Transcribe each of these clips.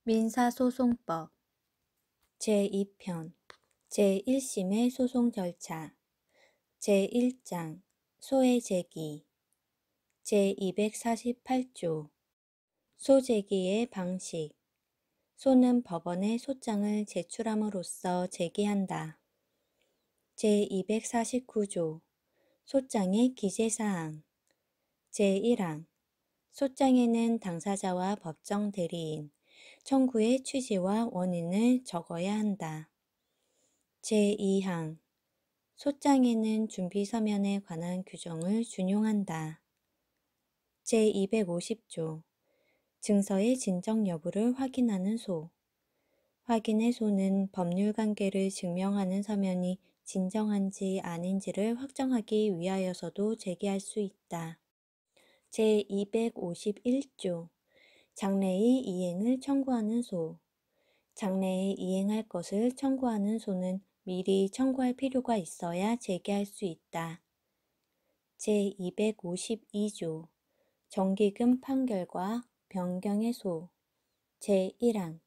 민사소송법 제2편 제1심의 소송 절차 제1장 소외제기 제248조 소제기의 방식 소는 법원에 소장을 제출함으로써 제기한다. 제249조 소장의 기재사항 제1항 소장에는 당사자와 법정 대리인, 청구의 취지와 원인을 적어야 한다. 제2항 소장에는 준비서면에 관한 규정을 준용한다. 제250조 증서의 진정 여부를 확인하는 소 확인의 소는 법률관계를 증명하는 서면이 진정한지 아닌지를 확정하기 위하여서도 제기할 수 있다. 제251조 장래의 이행을 청구하는 소 장래에 이행할 것을 청구하는 소는 미리 청구할 필요가 있어야 제기할 수 있다. 제252조 정기금 판결과 변경의 소 제1항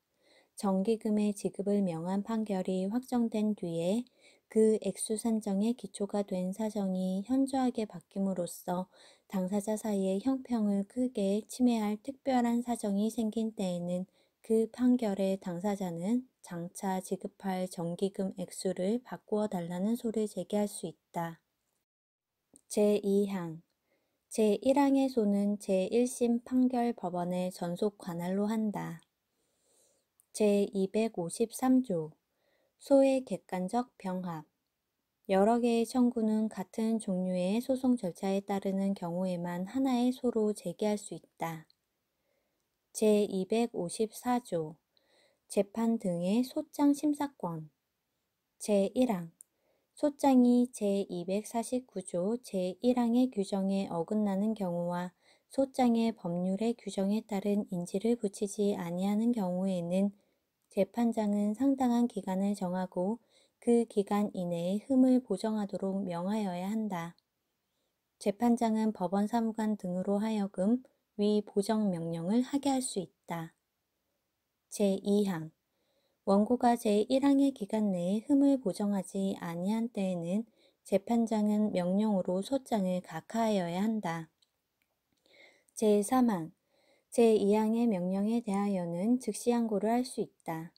정기금의 지급을 명한 판결이 확정된 뒤에 그 액수 산정의 기초가 된 사정이 현저하게 바뀜으로써 당사자 사이의 형평을 크게 침해할 특별한 사정이 생긴 때에는 그 판결의 당사자는 장차 지급할 정기금 액수를 바꾸어 달라는 소를 제기할 수 있다. 제2항 제1항의 소는 제1심 판결 법원에 전속 관할로 한다. 제253조 소의 객관적 병합 여러 개의 청구는 같은 종류의 소송 절차에 따르는 경우에만 하나의 소로 제기할 수 있다. 제254조 재판 등의 소장 심사권 제1항 소장이 제249조 제1항의 규정에 어긋나는 경우와 소장의 법률의 규정에 따른 인지를 붙이지 아니하는 경우에는 재판장은 상당한 기간을 정하고 그 기간 이내에 흠을 보정하도록 명하여야 한다. 재판장은 법원 사무관 등으로 하여금 위 보정 명령을 하게 할 수 있다. 제2항 원고가 제1항의 기간 내에 흠을 보정하지 아니한 때에는 재판장은 명령으로 소장을 각하하여야 한다. 제3항 제2항의 명령에 대하여는 즉시 항고를 할 수 있다.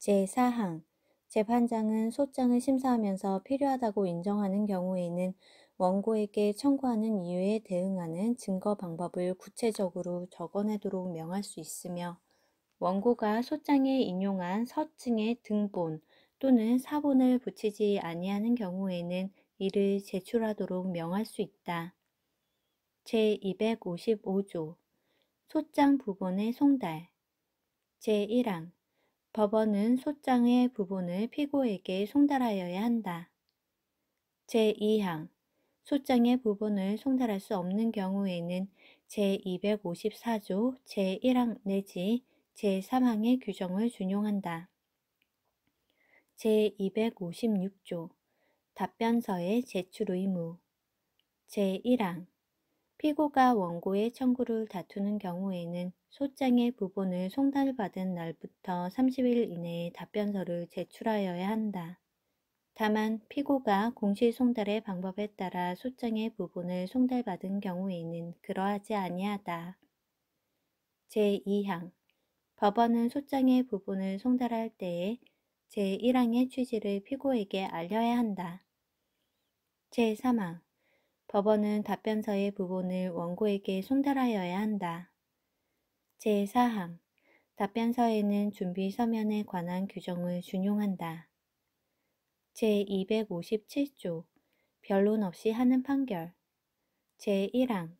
제4항 재판장은 소장을 심사하면서 필요하다고 인정하는 경우에는 원고에게 청구하는 이유에 대응하는 증거 방법을 구체적으로 적어내도록 명할 수 있으며 원고가 소장에 인용한 서증의 등본 또는 사본을 붙이지 아니하는 경우에는 이를 제출하도록 명할 수 있다. 제255조 소장 부본의 송달 제1항 법원은 소장의 부본을 피고에게 송달하여야 한다. 제2항 소장의 부본을 송달할 수 없는 경우에는 제254조 제1항 내지 제3항의 규정을 준용한다. 제256조 답변서의 제출 의무 제1항 피고가 원고의 청구를 다투는 경우에는 소장의 부본을 송달받은 날부터 30일 이내에 답변서를 제출하여야 한다. 다만 피고가 공시송달의 방법에 따라 소장의 부본을 송달받은 경우에는 그러하지 아니하다. 제2항 법원은 소장의 부본을 송달할 때에 제1항의 취지를 피고에게 알려야 한다. 제3항 법원은 답변서의 부본을 원고에게 송달하여야 한다. 제4항 답변서에는 준비 서면에 관한 규정을 준용한다. 제257조 변론 없이 하는 판결 제1항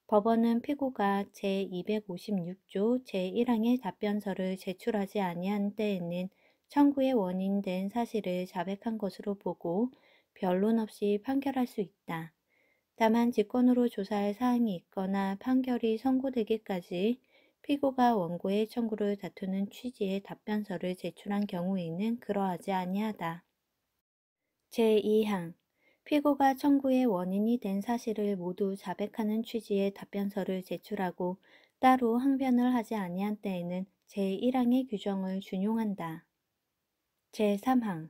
법원은 피고가 제256조 제1항의 답변서를 제출하지 아니한 때에는 청구의 원인된 사실을 자백한 것으로 보고 변론 없이 판결할 수 있다. 다만 직권으로 조사할 사항이 있거나 판결이 선고되기까지 피고가 원고의 청구를 다투는 취지의 답변서를 제출한 경우에는 그러하지 아니하다. 제2항 피고가 청구의 원인이 된 사실을 모두 자백하는 취지의 답변서를 제출하고 따로 항변을 하지 아니한 때에는 제1항의 규정을 준용한다. 제3항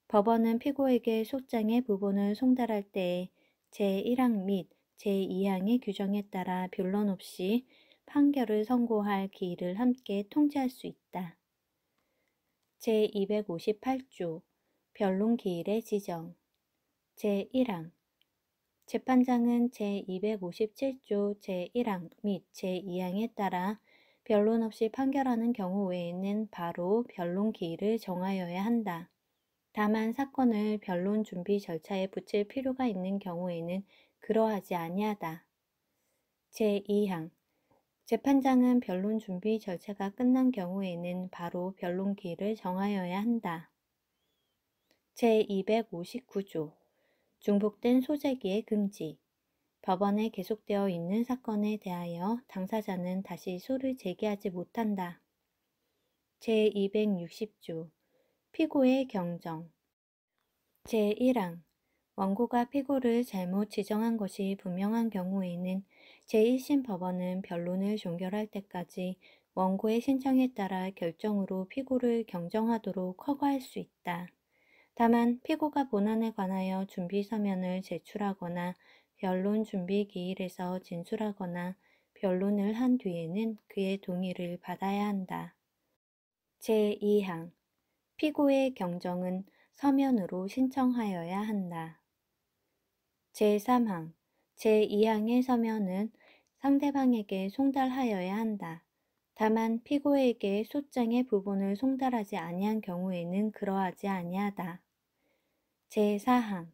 법원은 피고에게 소장의 부분을 송달할 때에 제1항 및 제2항의 규정에 따라 변론 없이 판결을 선고할 기일을 함께 통지할 수 있다. 제258조 변론 기일의 지정 제1항 재판장은 제257조 제1항 및 제2항에 따라 변론 없이 판결하는 경우 외에는 바로 변론 기일을 정하여야 한다. 다만 사건을 변론 준비 절차에 붙일 필요가 있는 경우에는 그러하지 아니하다. 제2항 재판장은 변론 준비 절차가 끝난 경우에는 바로 변론 기일을 정하여야 한다. 제259조 중복된 소재기의 금지 법원에 계속되어 있는 사건에 대하여 당사자는 다시 소를 제기하지 못한다. 제260조 피고의 경정 제1항 원고가 피고를 잘못 지정한 것이 분명한 경우에는 제1심 법원은 변론을 종결할 때까지 원고의 신청에 따라 결정으로 피고를 경정하도록 허가할 수 있다. 다만 피고가 본안에 관하여 준비 서면을 제출하거나 변론 준비 기일에서 진술하거나 변론을 한 뒤에는 그의 동의를 받아야 한다. 제2항 피고의 경정은 서면으로 신청하여야 한다. 제3항 제2항의 서면은 상대방에게 송달하여야 한다. 다만 피고에게 소장의 부분을 송달하지 아니한 경우에는 그러하지 아니하다. 제4항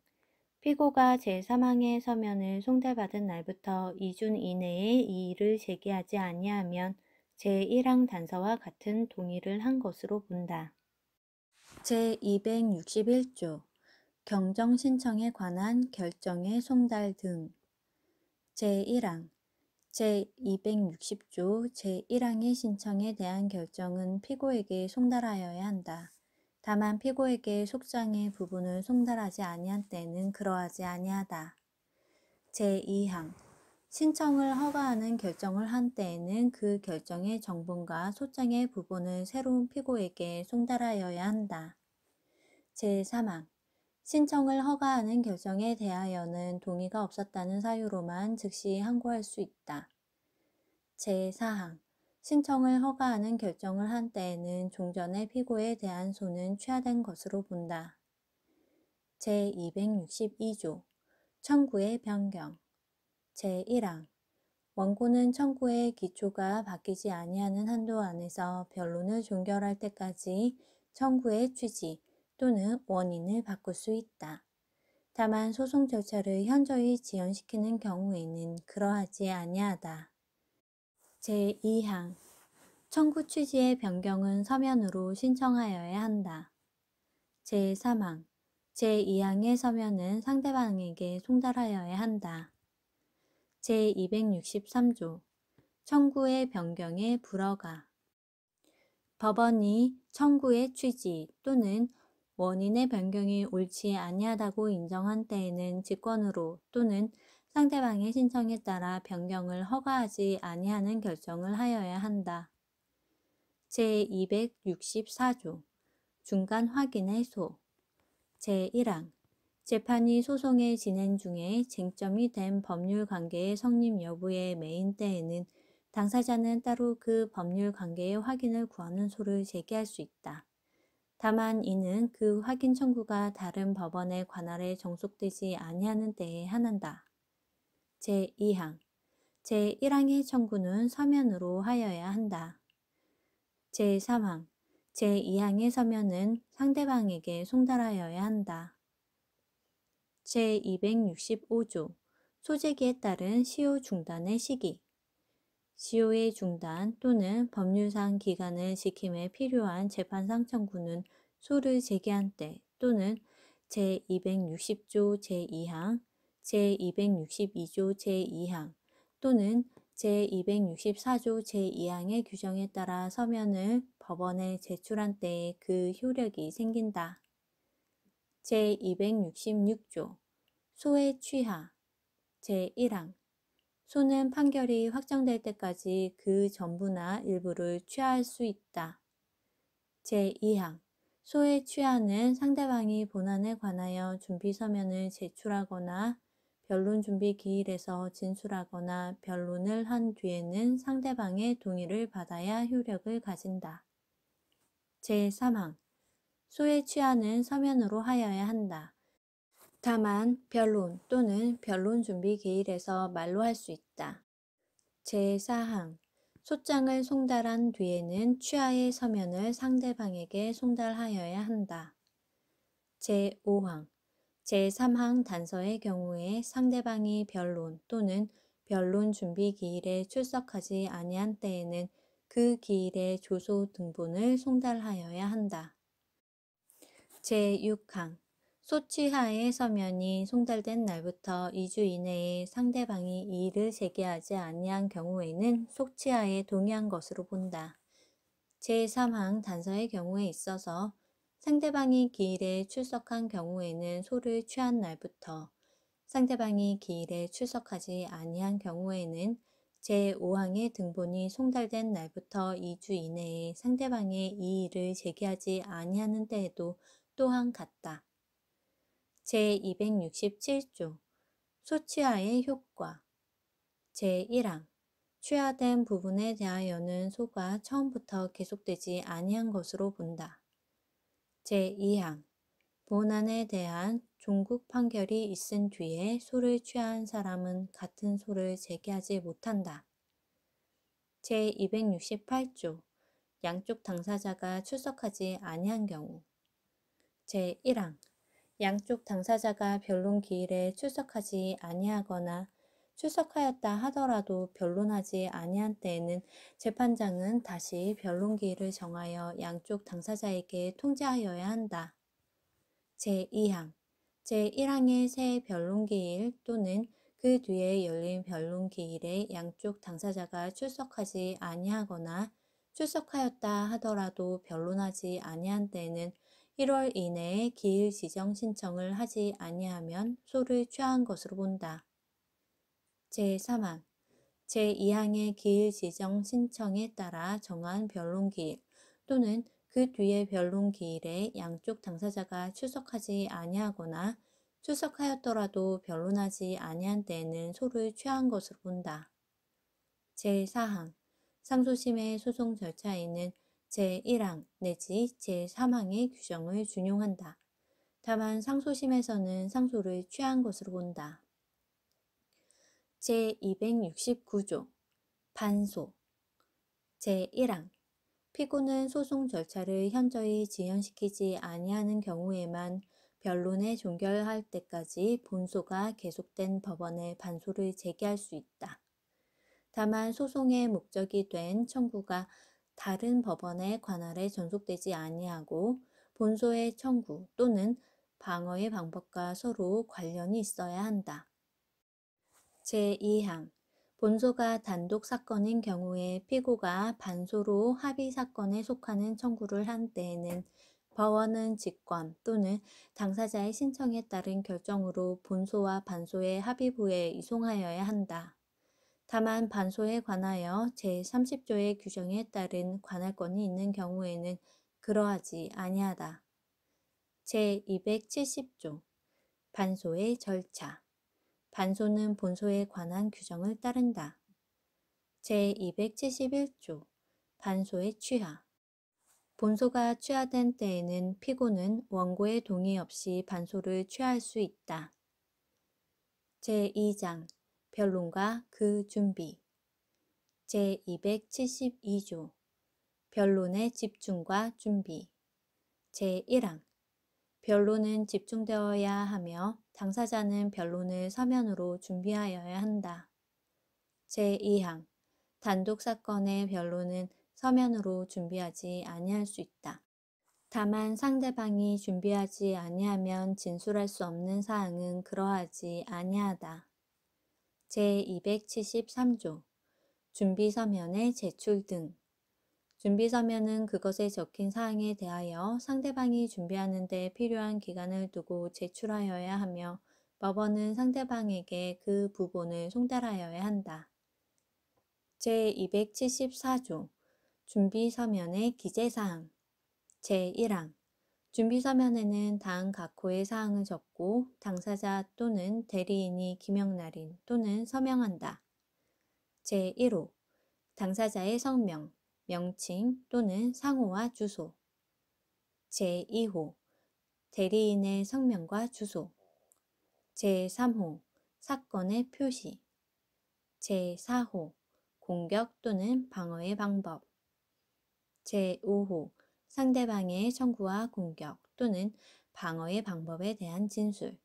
피고가 제3항의 서면을 송달받은 날부터 2준 이내에 이의를 제기하지 아니하면 제1항 단서와 같은 동의를 한 것으로 본다. 제261조 경정 신청에 관한 결정의 송달 등 제1항 제260조 제1항의 신청에 대한 결정은 피고에게 송달하여야 한다. 다만 피고에게 속장의 부분을 송달하지 아니한 때는 그러하지 아니하다. 제2항 신청을 허가하는 결정을 한 때에는 그 결정의 정분과 소장의 부분을 새로운 피고에게 송달하여야 한다. 제3항 신청을 허가하는 결정에 대하여는 동의가 없었다는 사유로만 즉시 항고할 수 있다. 제4항 신청을 허가하는 결정을 한 때에는 종전의 피고에 대한 소는 취하된 것으로 본다. 제262조 청구의 변경 제1항 원고는 청구의 기초가 바뀌지 아니하는 한도 안에서 변론을 종결할 때까지 청구의 취지 또는 원인을 바꿀 수 있다. 다만 소송 절차를 현저히 지연시키는 경우에는 그러하지 아니하다. 제2항 청구 취지의 변경은 서면으로 신청하여야 한다. 제3항 제2항의 서면은 상대방에게 송달하여야 한다. 제263조 청구의 변경의 불허가 법원이 청구의 취지 또는 원인의 변경이 옳지 아니하다고 인정한 때에는 직권으로 또는 상대방의 신청에 따라 변경을 허가하지 아니하는 결정을 하여야 한다. 제264조 중간 확인의 소 제1항 재판이 소송의 진행 중에 쟁점이 된 법률 관계의 성립 여부에 매인 때에는 당사자는 따로 그 법률 관계의 확인을 구하는 소를 제기할 수 있다. 다만 이는 그 확인 청구가 다른 법원의 관할에 정속되지 아니하는 때에 한한다. 제2항 제1항의 청구는 서면으로 하여야 한다. 제3항 제2항의 서면은 상대방에게 송달하여야 한다. 제265조 소재기에 따른 시효 중단의 시기 시효의 중단 또는 법률상 기간을 지킴에 필요한 재판상 청구는 소를 제기한 때 또는 제260조 제2항, 제262조 제2항 또는 제264조 제2항의 규정에 따라 서면을 법원에 제출한 때에 그 효력이 생긴다. 제266조 소의 취하 제1항 소는 판결이 확정될 때까지 그 전부나 일부를 취하할 수 있다. 제2항 소의 취하는 상대방이 본안에 관하여 준비 서면을 제출하거나 변론 준비 기일에서 진술하거나 변론을 한 뒤에는 상대방의 동의를 받아야 효력을 가진다. 제3항 소의 취하는 서면으로 하여야 한다. 다만 변론 또는 변론 준비 기일에서 말로 할 수 있다. 제4항 소장을 송달한 뒤에는 취하의 서면을 상대방에게 송달하여야 한다. 제5항 제3항 단서의 경우에 상대방이 변론 또는 변론 준비 기일에 출석하지 아니한 때에는 그 기일의 조소 등본을 송달하여야 한다. 제6항 소취하의 서면이 송달된 날부터 2주 이내에 상대방이 이의를 제기하지 아니한 경우에는 소취하에 동의한 것으로 본다. 제3항 단서의 경우에 있어서 상대방이 기일에 출석한 경우에는 소를 취한 날부터 상대방이 기일에 출석하지 아니한 경우에는 제5항의 등본이 송달된 날부터 2주 이내에 상대방의 이의를 제기하지 아니하는 때에도 또한 같다. 제267조 소취하의 효과 제1항 취하된 부분에 대하여는 소가 처음부터 계속되지 아니한 것으로 본다. 제2항 본안에 대한 종국 판결이 있은 뒤에 소를 취한 사람은 같은 소를 제기하지 못한다. 제268조 양쪽 당사자가 출석하지 아니한 경우 제1항 양쪽 당사자가 변론 기일에 출석하지 아니하거나 출석하였다 하더라도 변론하지 아니한 때에는 재판장은 다시 변론 기일을 정하여 양쪽 당사자에게 통지하여야 한다. 제2항 제1항의 새 변론 기일 또는 그 뒤에 열린 변론 기일에 양쪽 당사자가 출석하지 아니하거나 출석하였다 하더라도 변론하지 아니한 때에는 1월 이내에 기일 지정 신청을 하지 아니하면 소를 취한 것으로 본다. 제3항 제2항의 기일 지정 신청에 따라 정한 변론 기일 또는 그 뒤의 변론 기일에 양쪽 당사자가 출석하지 아니하거나 출석하였더라도 변론하지 아니한 때에는 소를 취한 것으로 본다. 제4항 상소심의 소송 절차에는 제1항 내지 제3항의 규정을 준용한다. 다만 상소심에서는 상소를 취한 것으로 본다. 제269조 반소 제1항 피고는 소송 절차를 현저히 지연시키지 아니하는 경우에만 변론에 종결할 때까지 본소가 계속된 법원에 반소를 제기할 수 있다. 다만 소송의 목적이 된 청구가 다른 법원의 관할에 전속되지 아니하고 본소의 청구 또는 방어의 방법과 서로 관련이 있어야 한다. 제2항 본소가 단독 사건인 경우에 피고가 반소로 합의 사건에 속하는 청구를 한 때에는 법원은 직권 또는 당사자의 신청에 따른 결정으로 본소와 반소의 합의부에 이송하여야 한다. 다만 반소에 관하여 제30조의 규정에 따른 관할권이 있는 경우에는 그러하지 아니하다. 제270조 반소의 절차 반소는 본소에 관한 규정을 따른다. 제271조 반소의 취하 본소가 취하된 때에는 피고는 원고의 동의 없이 반소를 취할 수 있다. 제2장 변론과 그 준비 제272조 변론의 집중과 준비 제1항 변론은 집중되어야 하며 당사자는 변론을 서면으로 준비하여야 한다. 제2항 단독 사건의 변론은 서면으로 준비하지 아니할 수 있다. 다만 상대방이 준비하지 아니하면 진술할 수 없는 사항은 그러하지 아니하다. 제273조 준비서면의 제출 등 준비서면은 그것에 적힌 사항에 대하여 상대방이 준비하는 데 필요한 기간을 두고 제출하여야 하며 법원은 상대방에게 그 부본을 송달하여야 한다. 제274조 준비서면의 기재사항 제1항 준비서면에는 다음 각호의 사항을 적고 당사자 또는 대리인이 기명날인 또는 서명한다. 제1호 당사자의 성명, 명칭 또는 상호와 주소 제2호 대리인의 성명과 주소 제3호 사건의 표시 제4호 공격 또는 방어의 방법 제5호 상대방의 청구와 공격 또는 방어의 방법에 대한 진술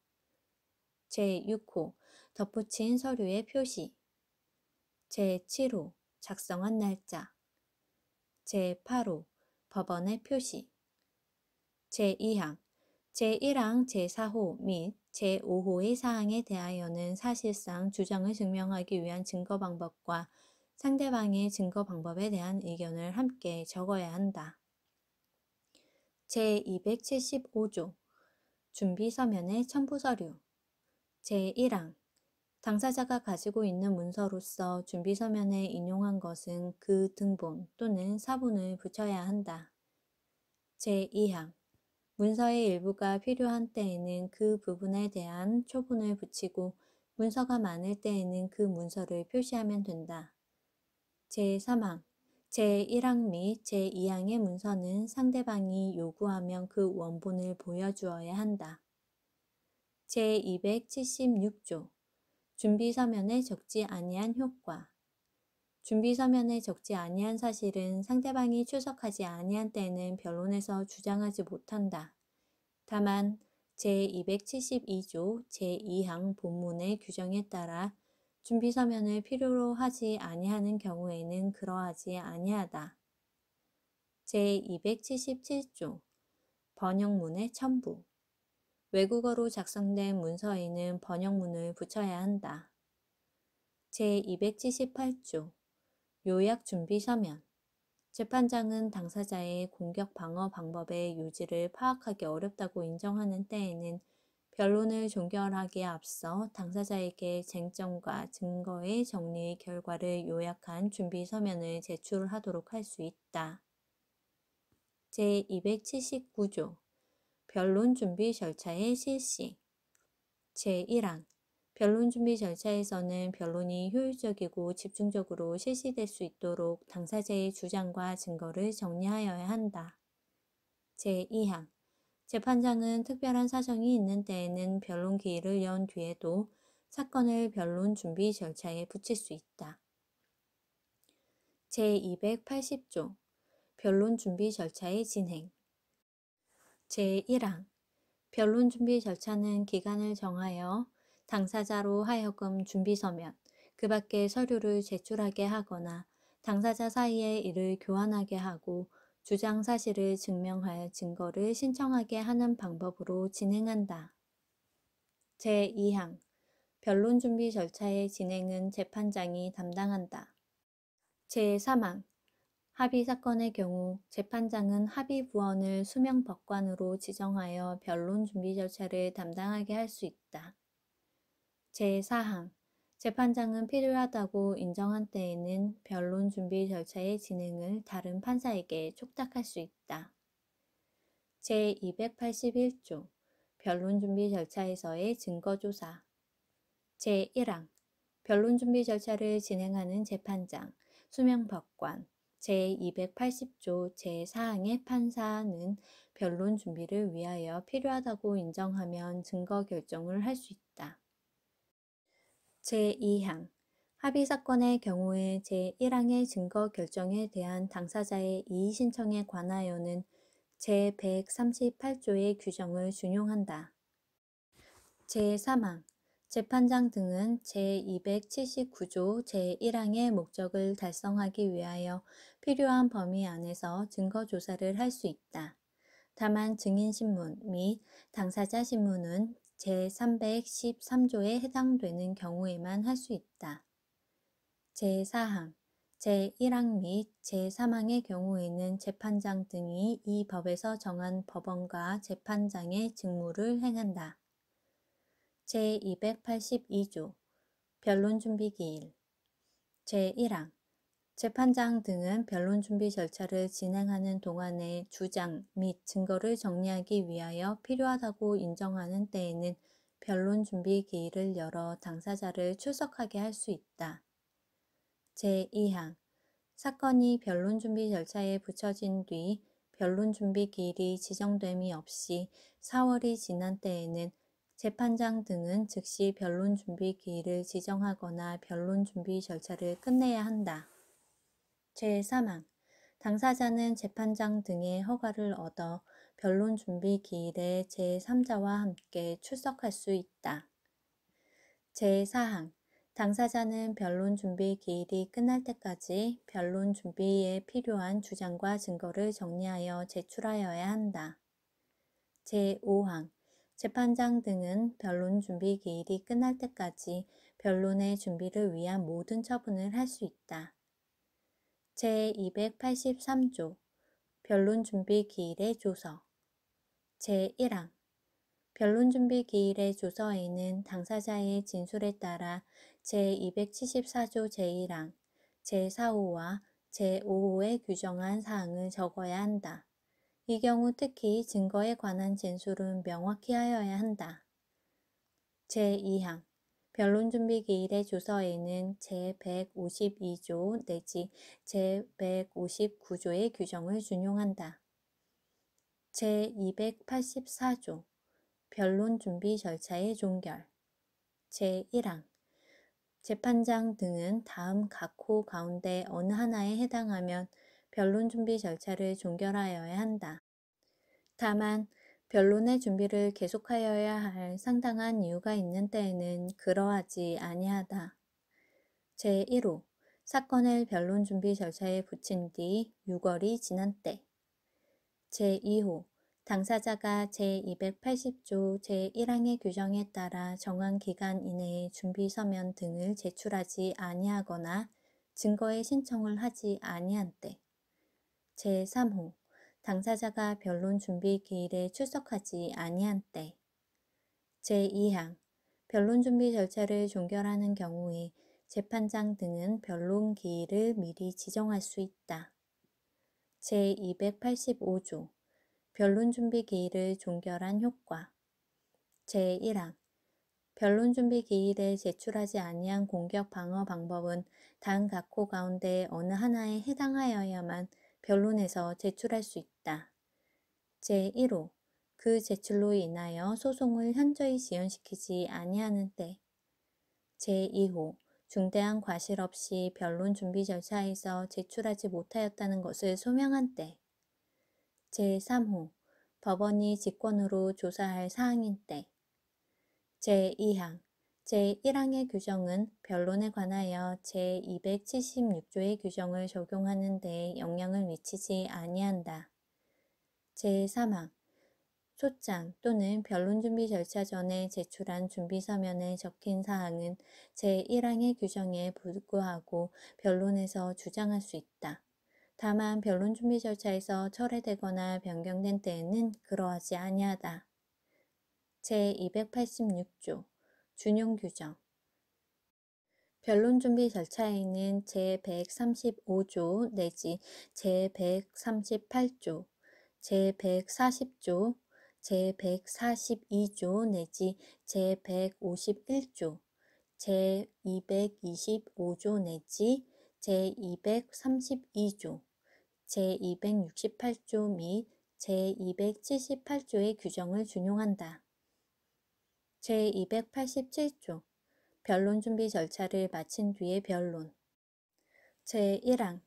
제6호 덧붙인 서류의 표시 제7호 작성한 날짜 제8호 법원의 표시 제2항 제1항 제4호 및 제5호의 사항에 대하여는 사실상 주장을 증명하기 위한 증거 방법과 상대방의 증거 방법에 대한 의견을 함께 적어야 한다. 제275조 준비서면의 첨부서류 제1항 당사자가 가지고 있는 문서로서 준비서면에 인용한 것은 그 등본 또는 사본을 붙여야 한다. 제2항 문서의 일부가 필요한 때에는 그 부분에 대한 초본을 붙이고 문서가 많을 때에는 그 문서를 표시하면 된다. 제3항 제1항 및 제2항의 문서는 상대방이 요구하면 그 원본을 보여주어야 한다. 제276조 준비서면에 적지 아니한 효과 준비서면에 적지 아니한 사실은 상대방이 출석하지 아니한 때에는 변론에서 주장하지 못한다. 다만 제272조 제2항 본문의 규정에 따라 준비서면을 필요로 하지 아니하는 경우에는 그러하지 아니하다. 제277조 번역문의 첨부 외국어로 작성된 문서에는 번역문을 붙여야 한다. 제278조 요약준비서면 재판장은 당사자의 공격 방어 방법의 요지를 파악하기 어렵다고 인정하는 때에는 변론을 종결하기에 앞서 당사자에게 쟁점과 증거의 정리의 결과를 요약한 준비서면을 제출하도록 할 수 있다. 제279조 변론 준비 절차의 실시 제1항 변론 준비 절차에서는 변론이 효율적이고 집중적으로 실시될 수 있도록 당사자의 주장과 증거를 정리하여야 한다. 제2항 재판장은 특별한 사정이 있는 때에는 변론 기일을 연 뒤에도 사건을 변론 준비 절차에 붙일 수 있다. 제280조 변론 준비 절차의 진행 제1항 변론 준비 절차는 기간을 정하여 당사자로 하여금 준비서면, 그 밖의 서류를 제출하게 하거나 당사자 사이에 이를 교환하게 하고 주장 사실을 증명할 증거를 신청하게 하는 방법으로 진행한다. 제2항 변론 준비 절차의 진행은 재판장이 담당한다. 제3항 합의 사건의 경우 재판장은 합의부원을 수명법관으로 지정하여 변론 준비 절차를 담당하게 할 수 있다. 제4항 재판장은 필요하다고 인정한 때에는 변론 준비 절차의 진행을 다른 판사에게 촉탁할 수 있다. 제281조 변론 준비 절차에서의 증거조사 제1항 변론 준비 절차를 진행하는 재판장, 수명법관, 제280조 제4항의 판사는 변론 준비를 위하여 필요하다고 인정하면 증거 결정을 할 수 있다. 제2항 합의 사건의 경우에 제1항의 증거 결정에 대한 당사자의 이의 신청에 관하여는 제138조의 규정을 준용한다. 제3항 재판장 등은 제279조 제1항의 목적을 달성하기 위하여 필요한 범위 안에서 증거조사를 할 수 있다. 다만 증인신문 및 당사자신문은 제313조에 해당되는 경우에만 할 수 있다. 제4항 제1항 및 제3항의 경우에는 재판장 등이 이 법에서 정한 법원과 재판장의 직무를 행한다. 제282조 변론 준비 기일 제1항 재판장 등은 변론 준비 절차를 진행하는 동안에 주장 및 증거를 정리하기 위하여 필요하다고 인정하는 때에는 변론 준비 기일을 열어 당사자를 출석하게 할 수 있다. 제2항 사건이 변론 준비 절차에 붙여진 뒤 변론 준비 기일이 지정됨이 없이 4월이 지난 때에는 재판장 등은 즉시 변론 준비 기일을 지정하거나 변론 준비 절차를 끝내야 한다. 제3항 당사자는 재판장 등의 허가를 얻어 변론 준비 기일에 제3자와 함께 출석할 수 있다. 제4항 당사자는 변론 준비 기일이 끝날 때까지 변론 준비에 필요한 주장과 증거를 정리하여 제출하여야 한다. 제5항 재판장 등은 변론 준비 기일이 끝날 때까지 변론의 준비를 위한 모든 처분을 할 수 있다. 제283조 변론 준비 기일의 조서 제1항 변론 준비 기일의 조서에는 당사자의 진술에 따라 제274조 제1항, 제4호와 제5호에 규정한 사항을 적어야 한다. 이 경우 특히 증거에 관한 진술은 명확히 하여야 한다. 제2항 변론 준비 기일의 조서에는 제152조 내지 제159조의 규정을 준용한다. 제284조 변론 준비 절차의 종결 제1항 재판장 등은 다음 각 호 가운데 어느 하나에 해당하면 변론 준비 절차를 종결하여야 한다. 다만 변론의 준비를 계속하여야 할 상당한 이유가 있는 때에는 그러하지 아니하다. 제1호 사건을 변론 준비 절차에 붙인 뒤 6월이 지난 때 제2호 당사자가 제280조 제1항의 규정에 따라 정한 기간 이내에 준비 서면 등을 제출하지 아니하거나 증거의 신청을 하지 아니한 때 제3호 당사자가 변론 준비 기일에 출석하지 아니한 때 제2항 변론 준비 절차를 종결하는 경우에 재판장 등은 변론 기일을 미리 지정할 수 있다. 제285조 변론 준비 기일을 종결한 효과 제1항 변론 준비 기일에 제출하지 아니한 공격 방어 방법은 다음 각 호 가운데 어느 하나에 해당하여야만 변론에서 제출할 수 있다. 제1호 그 제출로 인하여 소송을 현저히 지연시키지 아니하는 때 제2호 중대한 과실 없이 변론 준비 절차에서 제출하지 못하였다는 것을 소명한 때 제3호 법원이 직권으로 조사할 사항인 때 제2항 제1항의 규정은 변론에 관하여 제276조의 규정을 적용하는 데에 영향을 미치지 아니한다. 제3항 소장 또는 변론 준비 절차 전에 제출한 준비 서면에 적힌 사항은 제1항의 규정에 불구하고 변론에서 주장할 수 있다. 다만 변론 준비 절차에서 철회되거나 변경된 때에는 그러하지 아니하다. 제286조 준용 규정 변론 준비 절차에는 제135조 내지 제138조, 제140조, 제142조 내지 제151조, 제225조 내지 제232조, 제268조 및 제278조의 규정을 준용한다. 제287조 변론 준비 절차를 마친 뒤의 변론 제1항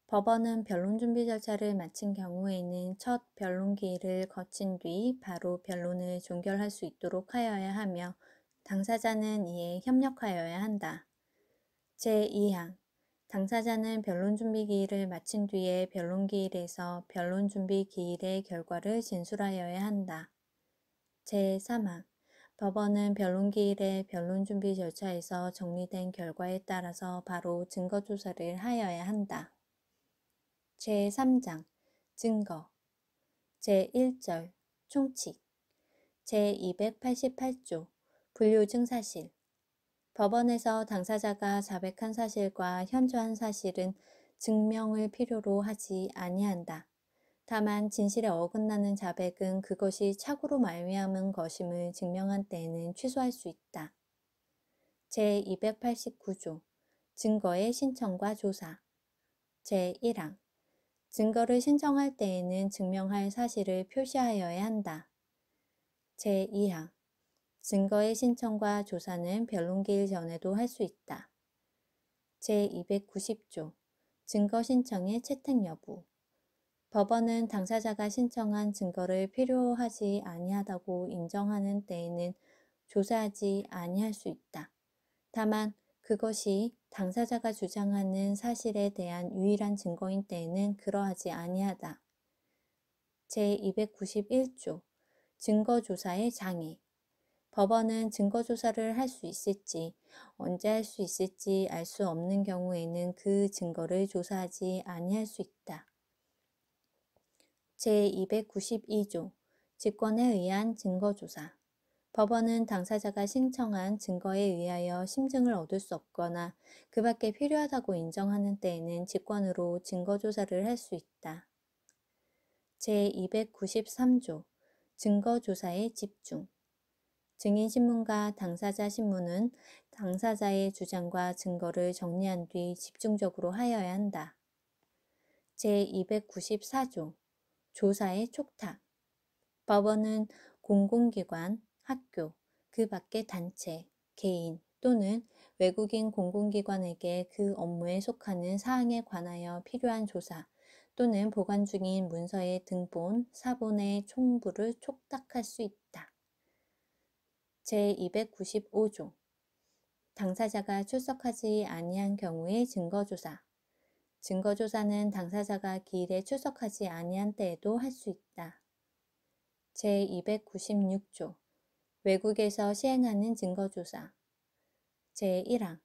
법원은 변론 준비 절차를 마친 경우에는 첫 변론 기일을 거친 뒤 바로 변론을 종결할 수 있도록 하여야 하며 당사자는 이에 협력하여야 한다. 제2항 당사자는 변론 준비 기일을 마친 뒤에 변론 기일에서 변론 준비 기일의 결과를 진술하여야 한다. 제3항 법원은 변론 기일의 변론 준비 절차에서 정리된 결과에 따라서 바로 증거 조사를 하여야 한다. 제3장 증거 제1절 총칙 제288조 불요증 사실. 법원에서 당사자가 자백한 사실과 현저한 사실은 증명을 필요로 하지 아니한다. 다만 진실에 어긋나는 자백은 그것이 착오로 말미암은 것임을 증명한 때에는 취소할 수 있다. 제289조 증거의 신청과 조사. 제1항 증거를 신청할 때에는 증명할 사실을 표시하여야 한다. 제2항 증거의 신청과 조사는 변론기일 전에도 할 수 있다. 제290조 증거 신청의 채택 여부. 법원은 당사자가 신청한 증거를 필요하지 아니하다고 인정하는 때에는 조사하지 아니할 수 있다. 다만 그것이 당사자가 주장하는 사실에 대한 유일한 증거인 때에는 그러하지 아니하다. 제291조 증거조사의 장애. 법원은 증거조사를 할 수 있을지, 언제 할 수 있을지 알 수 없는 경우에는 그 증거를 조사하지 아니할 수 있다. 제292조 직권에 의한 증거조사. 법원은 당사자가 신청한 증거에 의하여 심증을 얻을 수 없거나 그 밖에 필요하다고 인정하는 때에는 직권으로 증거조사를 할 수 있다. 제293조 증거조사의 집중. 증인신문과 당사자 신문은 당사자의 주장과 증거를 정리한 뒤 집중적으로 하여야 한다. 제294조 조사의 촉탁. 법원은 공공기관, 학교, 그 밖의 단체, 개인 또는 외국인 공공기관에게 그 업무에 속하는 사항에 관하여 필요한 조사 또는 보관 중인 문서의 등본, 사본의 총부를 촉탁할 수 있다. 제295조 당사자가 출석하지 아니한 경우의 증거조사. 증거조사는 당사자가 기일에 출석하지 아니한 때에도 할 수 있다. 제296조 외국에서 시행하는 증거조사. 제1항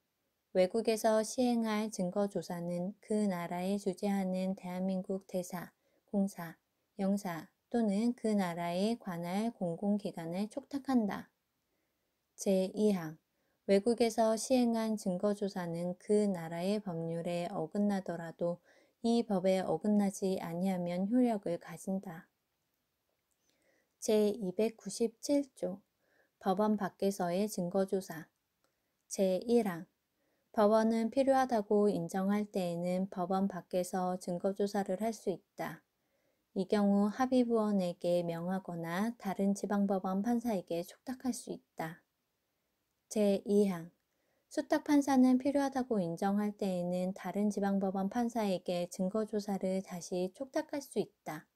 외국에서 시행할 증거조사는 그 나라에 주재하는 대한민국 대사, 공사, 영사 또는 그 나라에 관할 공공기관을 촉탁한다. 제2항 외국에서 시행한 증거조사는 그 나라의 법률에 어긋나더라도 이 법에 어긋나지 아니하면 효력을 가진다. 제297조 법원 밖에서의 증거조사. 제1항 법원은 필요하다고 인정할 때에는 법원 밖에서 증거조사를 할 수 있다. 이 경우 합의부원에게 명하거나 다른 지방법원 판사에게 촉탁할 수 있다. 제2항 수탁판사는 필요하다고 인정할 때에는 다른 지방법원 판사에게 증거조사를 다시 촉탁할 수 있다.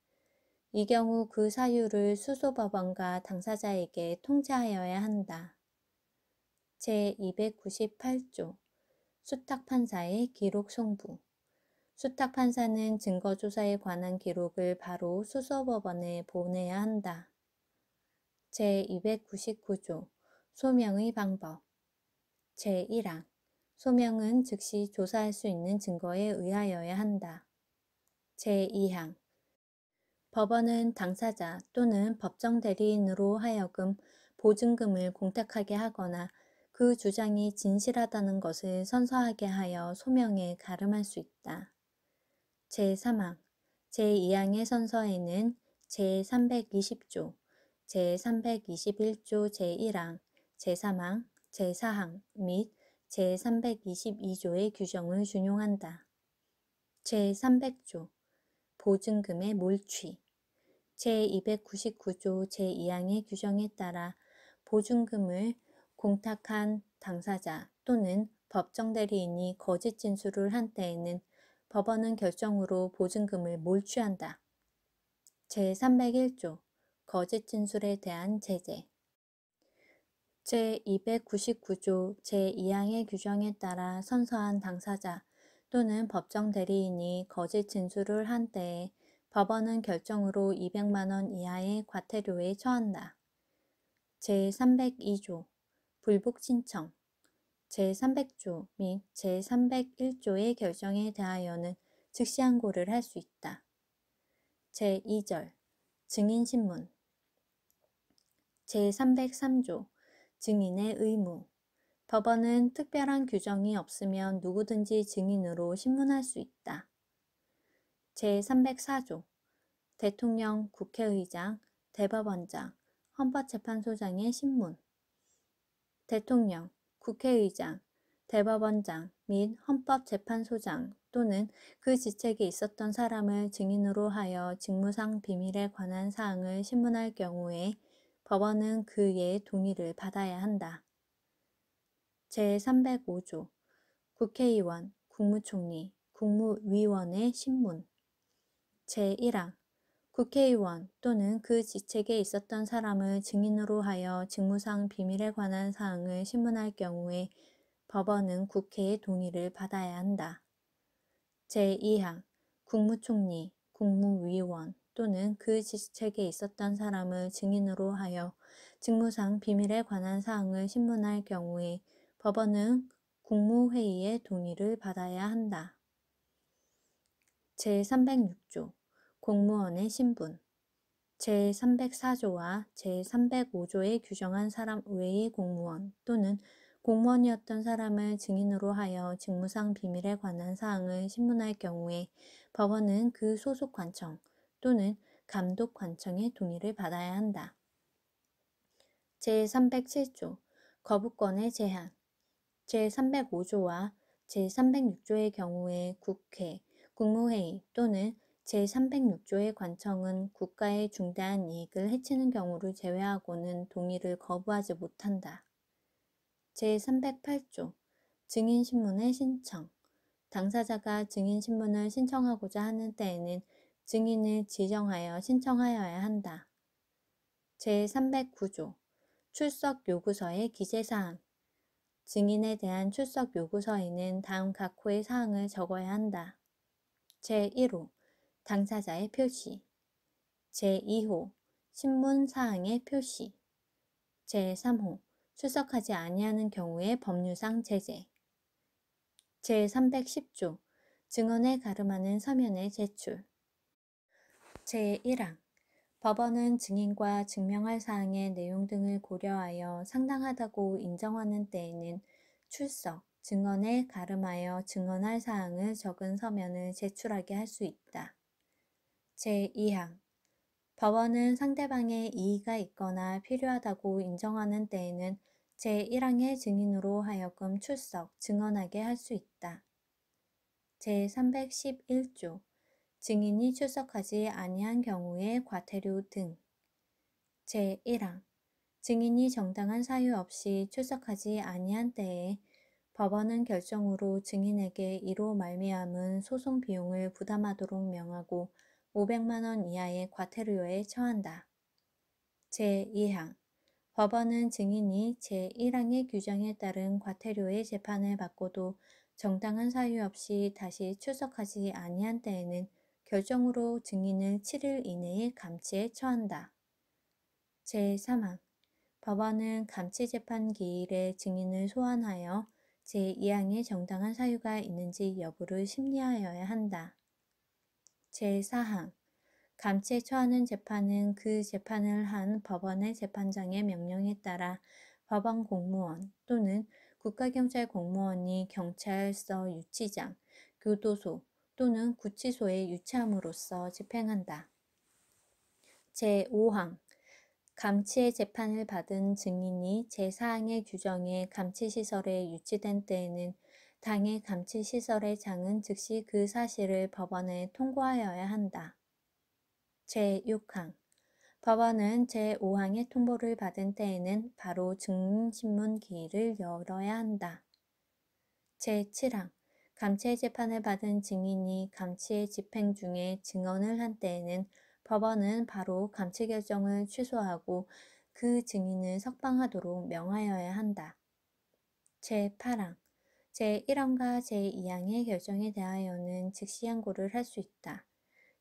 이 경우 그 사유를 수소법원과 당사자에게 통지하여야 한다. 제298조 수탁판사의 기록 송부. 수탁판사는 증거조사에 관한 기록을 바로 수소법원에 보내야 한다. 제299조 소명의 방법. 제1항 소명은 즉시 조사할 수 있는 증거에 의하여야 한다. 제2항 법원은 당사자 또는 법정 대리인으로 하여금 보증금을 공탁하게 하거나 그 주장이 진실하다는 것을 선서하게 하여 소명에 가름할 수 있다. 제3항 제2항의 선서에는 제320조, 제321조 제1항, 제3항, 제4항 및 제322조의 규정을 준용한다. 제300조 보증금의 몰취. 제299조 제2항의 규정에 따라 보증금을 공탁한 당사자 또는 법정 대리인이 거짓 진술을 한 때에는 법원은 결정으로 보증금을 몰취한다. 제301조 거짓 진술에 대한 제재. 제299조 제2항의 규정에 따라 선서한 당사자 또는 법정 대리인이 거짓 진술을 한 때에 법원은 결정으로 200만 원 이하의 과태료에 처한다. 제302조 불복 신청. 제300조 및 제301조의 결정에 대하여는 즉시 항고를 할 수 있다. 제2절 증인신문. 제303조 증인의 의무. 법원은 특별한 규정이 없으면 누구든지 증인으로 신문할 수 있다. 제304조 대통령, 국회의장, 대법원장, 헌법재판소장의 신문. 대통령, 국회의장, 대법원장 및 헌법재판소장 또는 그 직책에 있었던 사람을 증인으로 하여 직무상 비밀에 관한 사항을 신문할 경우에 법원은 그의 동의를 받아야 한다. 제305조 국회의원, 국무총리, 국무위원의 신문. 제1항 국회의원 또는 그 직책에 있었던 사람을 증인으로 하여 직무상 비밀에 관한 사항을 신문할 경우에 법원은 국회의 동의를 받아야 한다. 제2항 국무총리, 국무위원 또는 그 직책에 있었던 사람을 증인으로 하여 직무상 비밀에 관한 사항을 신문할 경우에 법원은 국무회의의 동의를 받아야 한다. 제306조 공무원의 신분. 제304조와 제305조에 규정한 사람 외의 공무원 또는 공무원이었던 사람을 증인으로 하여 직무상 비밀에 관한 사항을 신문할 경우에 법원은 그 소속 관청 또는 감독 관청의 동의를 받아야 한다. 제307조 거부권의 제한. 제305조와 제306조의 경우에 국회, 국무회의 또는 제306조의 관청은 국가의 중대한 이익을 해치는 경우를 제외하고는 동의를 거부하지 못한다. 제308조 증인신문의 신청. 당사자가 증인신문을 신청하고자 하는 때에는 증인을 지정하여 신청하여야 한다. 제309조 출석 요구서의 기재사항. 증인에 대한 출석 요구서에는 다음 각호의 사항을 적어야 한다. 제1호 당사자의 표시. 제2호 신문 사항의 표시. 제3호 출석하지 아니하는 경우의 법률상 제재. 제310조 증언에 가름하는 서면의 제출. 제1항 법원은 증인과 증명할 사항의 내용 등을 고려하여 상당하다고 인정하는 때에는 출석, 증언에 가름하여 증언할 사항을 적은 서면을 제출하게 할 수 있다. 제2항 법원은 상대방의 이의가 있거나 필요하다고 인정하는 때에는 제1항의 증인으로 하여금 출석, 증언하게 할 수 있다. 제311조 증인이 출석하지 아니한 경우의 과태료 등. 제1항 증인이 정당한 사유 없이 출석하지 아니한 때에 법원은 결정으로 증인에게 이로 말미암은 소송 비용을 부담하도록 명하고 500만 원 이하의 과태료에 처한다. 제2항 법원은 증인이 제1항의 규정에 따른 과태료의 재판을 받고도 정당한 사유 없이 다시 출석하지 아니한 때에는 결정으로 증인을 7일 이내에 감치에 처한다. 제3항 법원은 감치재판 기일에 증인을 소환하여 제2항에 정당한 사유가 있는지 여부를 심리하여야 한다. 제4항 감치에 처하는 재판은 그 재판을 한 법원의 재판장의 명령에 따라 법원 공무원 또는 국가경찰 공무원이 경찰서 유치장, 교도소 또는 구치소에 유치함으로써 집행한다. 제5항 감치의 재판을 받은 증인이 제4항의 규정에 감치시설에 유치된 때에는 당해 감치시설의 장은 즉시 그 사실을 법원에 통보하여야 한다. 제6항 법원은 제5항의 통보를 받은 때에는 바로 증인신문 기일을 열어야 한다. 제7항 감치의 재판을 받은 증인이 감치의 집행 중에 증언을 한 때에는 법원은 바로 감치 결정을 취소하고 그 증인을 석방하도록 명하여야 한다. 제8항 제1항과 제2항의 결정에 대하여는 즉시 항고를 할 수 있다.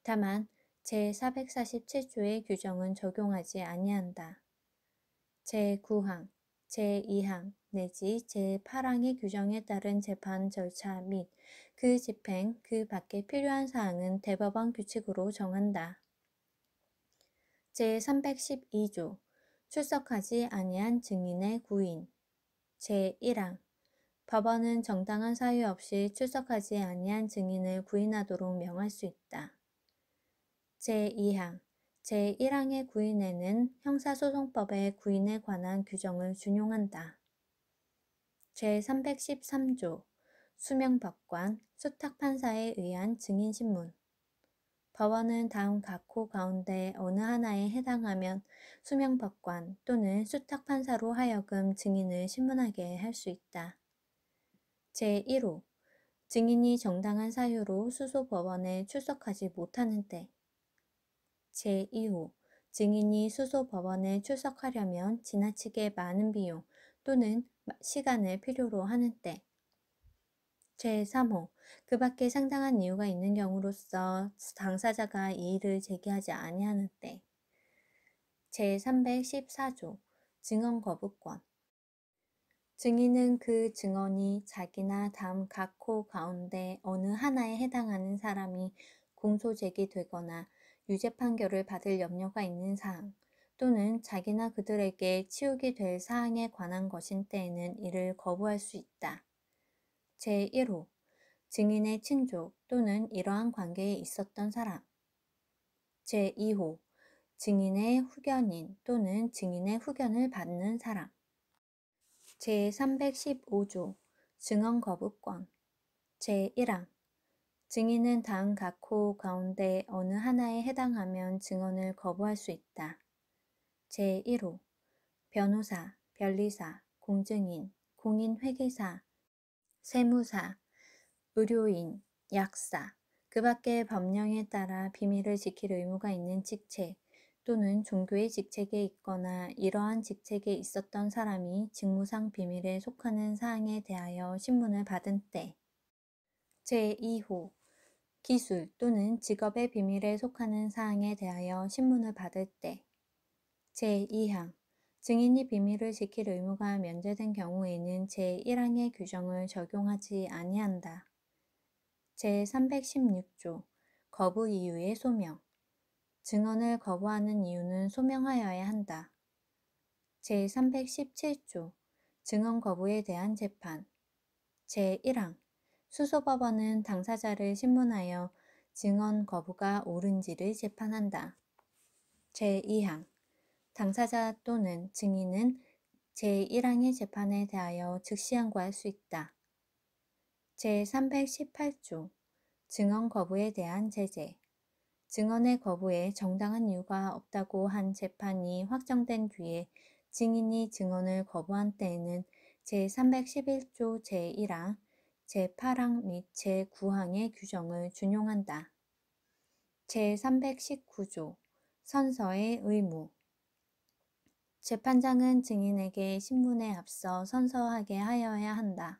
다만 제447조의 규정은 적용하지 아니한다. 제9항, 제2항 내지 제8항의 규정에 따른 재판 절차 및 그 집행, 그 밖에 필요한 사항은 대법원 규칙으로 정한다. 제312조 출석하지 아니한 증인의 구인. 제1항 법원은 정당한 사유 없이 출석하지 아니한 증인을 구인하도록 명할 수 있다. 제2항 제1항의 구인에는 형사소송법의 구인에 관한 규정을 준용한다. 제313조 수명법관, 수탁판사에 의한 증인신문. 법원은 다음 각호 가운데 어느 하나에 해당하면 수명법관 또는 수탁판사로 하여금 증인을 신문하게 할 수 있다. 제1호 증인이 정당한 사유로 수소법원에 출석하지 못하는 때. 제2호 증인이 수소법원에 출석하려면 지나치게 많은 비용 또는 시간을 필요로 하는 때. 제3호 그 밖에 상당한 이유가 있는 경우로서 당사자가 이의를 제기하지 아니하는 때. 제314조 증언 거부권. 증인은 그 증언이 자기나 다음 각호 가운데 어느 하나에 해당하는 사람이 공소 제기되거나 유죄 판결을 받을 염려가 있는 사항 또는 자기나 그들에게 치욕이 될 사항에 관한 것인 때에는 이를 거부할 수 있다. 제1호 증인의 친족 또는 이러한 관계에 있었던 사람. 제2호 증인의 후견인 또는 증인의 후견을 받는 사람. 제315조 증언 거부권. 제1항 증인은 다음 각호 가운데 어느 하나에 해당하면 증언을 거부할 수 있다. 제1호 변호사, 변리사, 공증인, 공인회계사, 세무사, 의료인, 약사, 그 밖의 법령에 따라 비밀을 지킬 의무가 있는 직책 또는 종교의 직책에 있거나 이러한 직책에 있었던 사람이 직무상 비밀에 속하는 사항에 대하여 신문을 받은 때. 제2호 기술 또는 직업의 비밀에 속하는 사항에 대하여 신문을 받을 때. 제2항 증인이 비밀을 지킬 의무가 면제된 경우에는 제1항의 규정을 적용하지 아니한다. 제316조 거부 이유의 소명. 증언을 거부하는 이유는 소명하여야 한다. 제317조 증언 거부에 대한 재판. 제1항 수소법원은 당사자를 신문하여 증언 거부가 옳은지를 재판한다. 제2항 당사자 또는 증인은 제1항의 재판에 대하여 즉시 항고할 수 있다. 제318조 증언 거부에 대한 제재. 증언의 거부에 정당한 이유가 없다고 한 재판이 확정된 뒤에 증인이 증언을 거부한 때에는 제311조 제1항, 제8항 및 제9항의 규정을 준용한다. 제319조 선서의 의무. 재판장은 증인에게 신문에 앞서 선서하게 하여야 한다.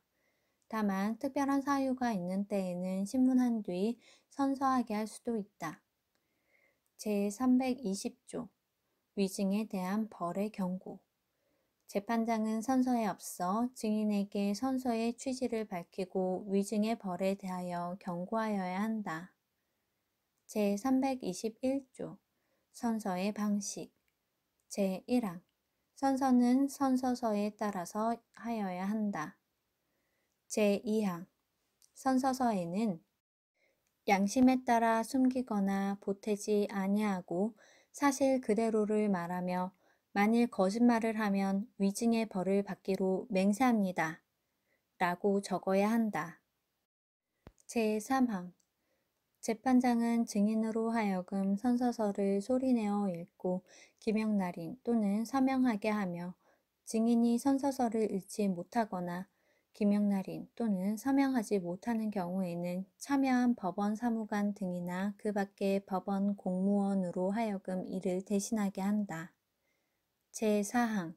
다만 특별한 사유가 있는 때에는 신문한 뒤 선서하게 할 수도 있다. 제320조 위증에 대한 벌의 경고. 재판장은 선서에 앞서 증인에게 선서의 취지를 밝히고 위증의 벌에 대하여 경고하여야 한다. 제321조 선서의 방식. 제1항 선서는 선서서에 따라서 하여야 한다. 제2항 선서서에는 양심에 따라 숨기거나 보태지 아니하고 사실 그대로를 말하며 만일 거짓말을 하면 위증의 벌을 받기로 맹세합니다. 라고 적어야 한다. 제3항 재판장은 증인으로 하여금 선서서를 소리내어 읽고 기명날인 또는 서명하게 하며 증인이 선서서를 읽지 못하거나 기명날인 또는 서명하지 못하는 경우에는 참여한 법원 사무관 등이나 그 밖의 법원 공무원으로 하여금 이를 대신하게 한다. 제4항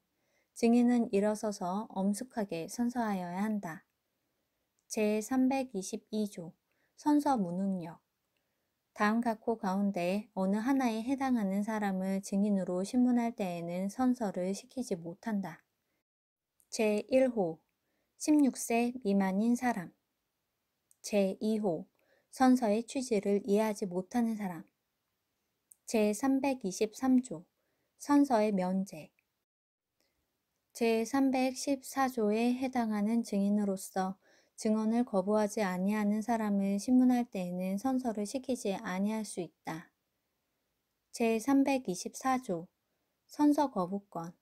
증인은 일어서서 엄숙하게 선서하여야 한다. 제322조 선서 무능력. 다음 각호 가운데 어느 하나에 해당하는 사람을 증인으로 신문할 때에는 선서를 시키지 못한다. 제1호 16세 미만인 사람. 제2호 선서의 취지를 이해하지 못하는 사람. 제323조 선서의 면제. 제314조에 해당하는 증인으로서 증언을 거부하지 아니하는 사람을 신문할 때에는 선서를 시키지 아니할 수 있다. 제324조 선서 거부권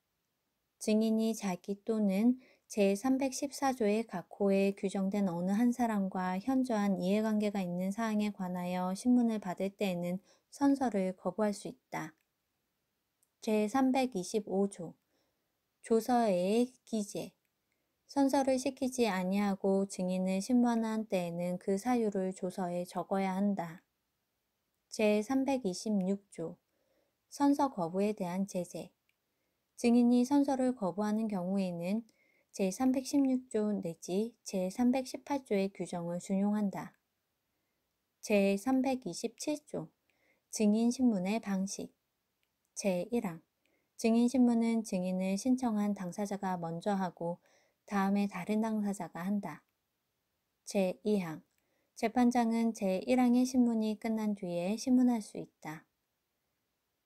증인이 자기 또는 제314조의 각 호에 규정된 어느 한 사람과 현저한 이해관계가 있는 사항에 관하여 신문을 받을 때에는 선서를 거부할 수 있다. 제325조 조서의 기재 선서를 시키지 아니하고 증인을 신문한 때에는 그 사유를 조서에 적어야 한다. 제326조 선서 거부에 대한 제재 증인이 선서를 거부하는 경우에는 제316조 내지 제318조의 규정을 준용한다. 제327조 증인신문의 방식 제1항 증인신문은 증인을 신청한 당사자가 먼저 하고 다음에 다른 당사자가 한다. 제2항 재판장은 제1항의 신문이 끝난 뒤에 신문할 수 있다.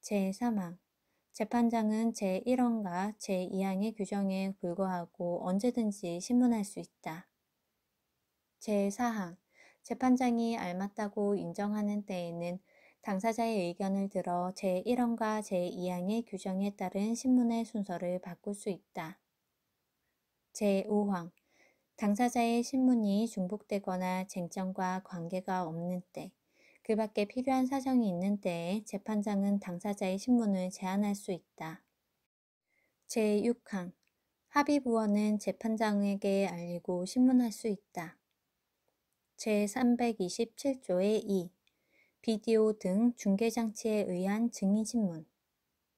제3항 재판장은 제1항과 제2항의 규정에 불과하고 언제든지 신문할 수 있다. 제4항 재판장이 알맞다고 인정하는 때에는 당사자의 의견을 들어 제1항과 제2항의 규정에 따른 신문의 순서를 바꿀 수 있다. 제5항 당사자의 신문이 중복되거나 쟁점과 관계가 없는 때, 그 밖에 필요한 사정이 있는 때에 재판장은 당사자의 신문을 제한할 수 있다. 제6항 합의부원은 재판장에게 알리고 신문할 수 있다. 제327조의 2 비디오 등 중계장치에 의한 증인신문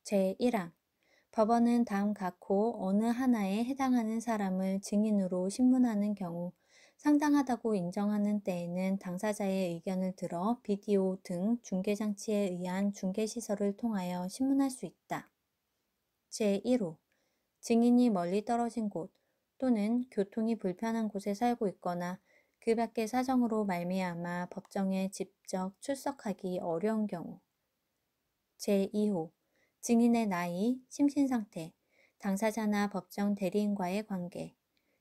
제1항 법원은 다음 각 호 어느 하나에 해당하는 사람을 증인으로 신문하는 경우 상당하다고 인정하는 때에는 당사자의 의견을 들어 비디오 등 중계장치에 의한 중계시설을 통하여 신문할 수 있다. 제1호 증인이 멀리 떨어진 곳 또는 교통이 불편한 곳에 살고 있거나 그 밖의 사정으로 말미암아 법정에 직접 출석하기 어려운 경우 제2호 증인의 나이, 심신상태, 당사자나 법정 대리인과의 관계,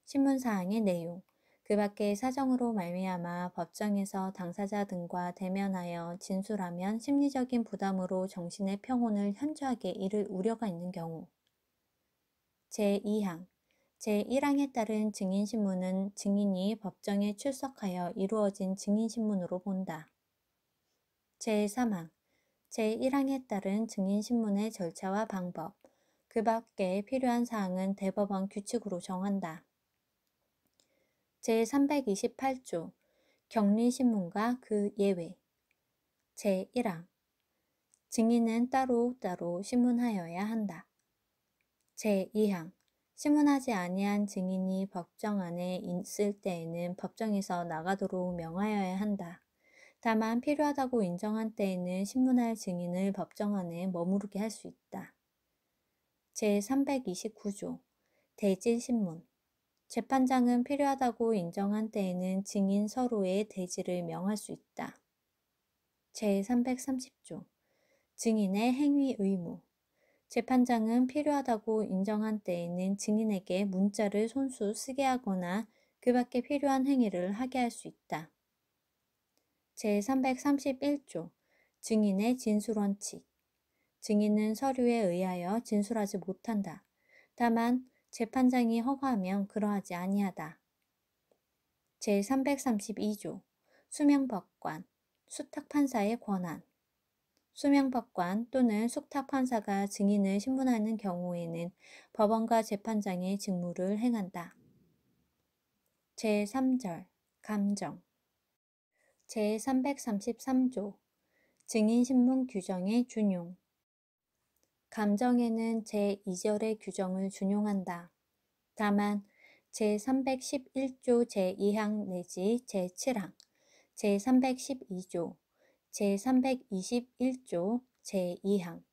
신문사항의 내용, 그 밖의 사정으로 말미암아 법정에서 당사자 등과 대면하여 진술하면 심리적인 부담으로 정신의 평온을 현저하게 잃을 우려가 있는 경우 제2항 제1항에 따른 증인신문은 증인이 법정에 출석하여 이루어진 증인신문으로 본다. 제3항 제1항에 따른 증인신문의 절차와 방법, 그 밖에 필요한 사항은 대법원 규칙으로 정한다. 제328조 격리신문과 그 예외 제1항 증인은 따로 신문하여야 한다. 제2항 신문하지 아니한 증인이 법정 안에 있을 때에는 법정에서 나가도록 명하여야 한다. 다만 필요하다고 인정한 때에는 신문할 증인을 법정 안에 머무르게 할 수 있다. 제329조 대질신문 재판장은 필요하다고 인정한 때에는 증인 서로의 대질을 명할 수 있다. 제330조 증인의 행위 의무 재판장은 필요하다고 인정한 때에는 증인에게 문자를 손수 쓰게 하거나 그 밖에 필요한 행위를 하게 할 수 있다. 제331조 증인의 진술원칙 증인은 서류에 의하여 진술하지 못한다. 다만 재판장이 허가하면 그러하지 아니하다. 제332조 수명법관 수탁판사의 권한 수명법관 또는 숙탁판사가 증인을 신문하는 경우에는 법원과 재판장의 직무를 행한다. 제3절 감정 제333조 증인신문 규정의 준용 감정에는 제2절의 규정을 준용한다. 다만 제311조 제2항 내지 제7항, 제312조, 제321조 제2항,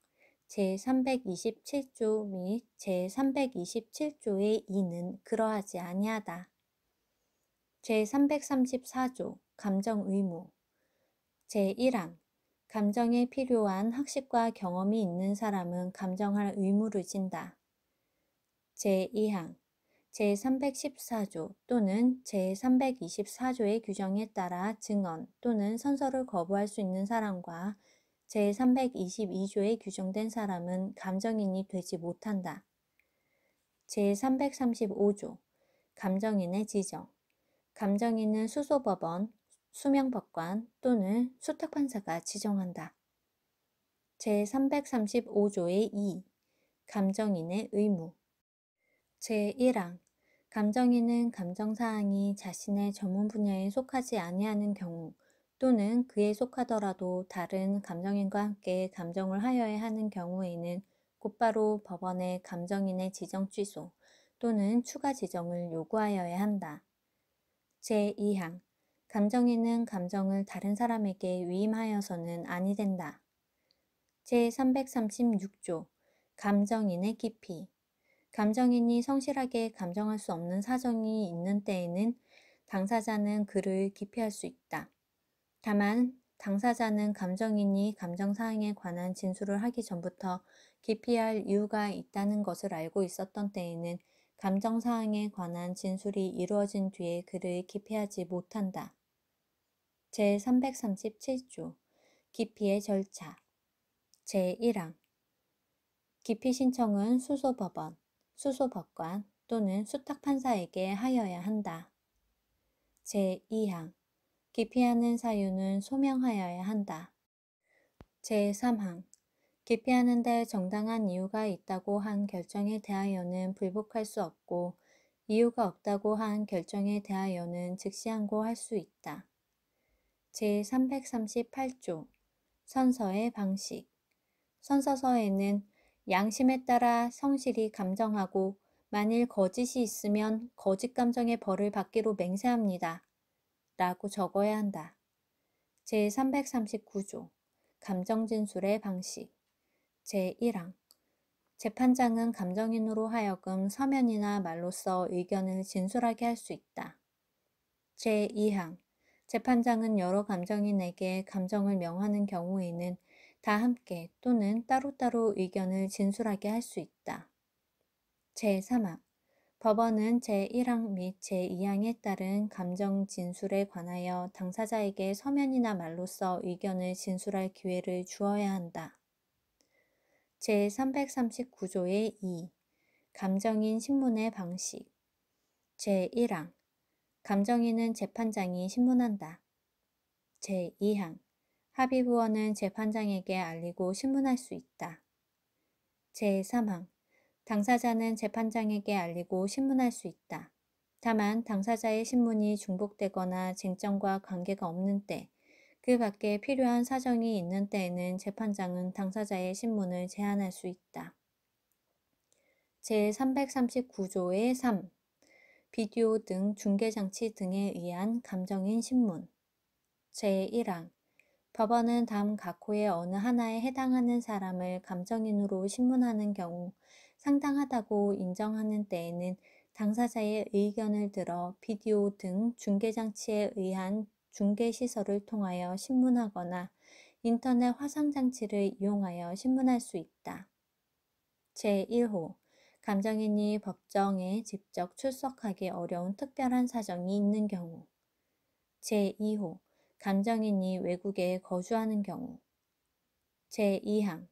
제327조 및 제327조의 2는 그러하지 아니하다. 제334조 감정의무 제1항 감정에 필요한 학식과 경험이 있는 사람은 감정할 의무를 진다. 제2항 제314조 또는 제324조의 규정에 따라 증언 또는 선서를 거부할 수 있는 사람과 제322조에 규정된 사람은 감정인이 되지 못한다. 제335조 감정인의 지정 감정인은 수소법원, 수명법관 또는 수탁판사가 지정한다. 제335조의 2 감정인의 의무 제1항 감정인은 감정사항이 자신의 전문 분야에 속하지 아니하는 경우 또는 그에 속하더라도 다른 감정인과 함께 감정을 하여야 하는 경우에는 곧바로 법원에 감정인의 지정 취소 또는 추가 지정을 요구하여야 한다. 제2항 감정인은 감정을 다른 사람에게 위임하여서는 아니 된다. 제336조 감정인의 기피 감정인이 성실하게 감정할 수 없는 사정이 있는 때에는 당사자는 그를 기피할 수 있다. 다만 당사자는 감정인이 감정사항에 관한 진술을 하기 전부터 기피할 이유가 있다는 것을 알고 있었던 때에는 감정사항에 관한 진술이 이루어진 뒤에 그를 기피하지 못한다. 제337조 기피의 절차 제1항 기피 신청은 수소법원, 수소법관 또는 수탁판사에게 하여야 한다. 제2항 기피하는 사유는 소명하여야 한다. 제3항 기피하는 데 정당한 이유가 있다고 한 결정에 대하여는 불복할 수 없고 이유가 없다고 한 결정에 대하여는 즉시 항고할 수 있다. 제338조 선서의 방식 선서서에는 양심에 따라 성실히 감정하고 만일 거짓이 있으면 거짓 감정의 벌을 받기로 맹세합니다. 라고 적어야 한다. 제339조 감정진술의 방식 제1항 재판장은 감정인으로 하여금 서면이나 말로써 의견을 진술하게 할 수 있다. 제2항 재판장은 여러 감정인에게 감정을 명하는 경우에는 다 함께 또는 따로따로 의견을 진술하게 할 수 있다. 제3항 법원은 제1항 및 제2항에 따른 감정 진술에 관하여 당사자에게 서면이나 말로써 의견을 진술할 기회를 주어야 한다. 제339조의 2 감정인 신문의 방식 제1항 감정인은 재판장이 신문한다. 제2항 합의부원은 재판장에게 알리고 신문할 수 있다. 제3항 당사자는 재판장에게 알리고 신문할 수 있다. 다만 당사자의 신문이 중복되거나 쟁점과 관계가 없는 때, 그 밖에 필요한 사정이 있는 때에는 재판장은 당사자의 신문을 제한할 수 있다. 제339조의 3 비디오 등 중계장치 등에 의한 감정인 신문 제1항 법원은 다음 각호의 어느 하나에 해당하는 사람을 감정인으로 신문하는 경우 상당하다고 인정하는 때에는 당사자의 의견을 들어 비디오 등 중계장치에 의한 중계시설을 통하여 신문하거나 인터넷 화상장치를 이용하여 신문할 수 있다. 제1호 감정인이 법정에 직접 출석하기 어려운 특별한 사정이 있는 경우 제2호 감정인이 외국에 거주하는 경우 제2항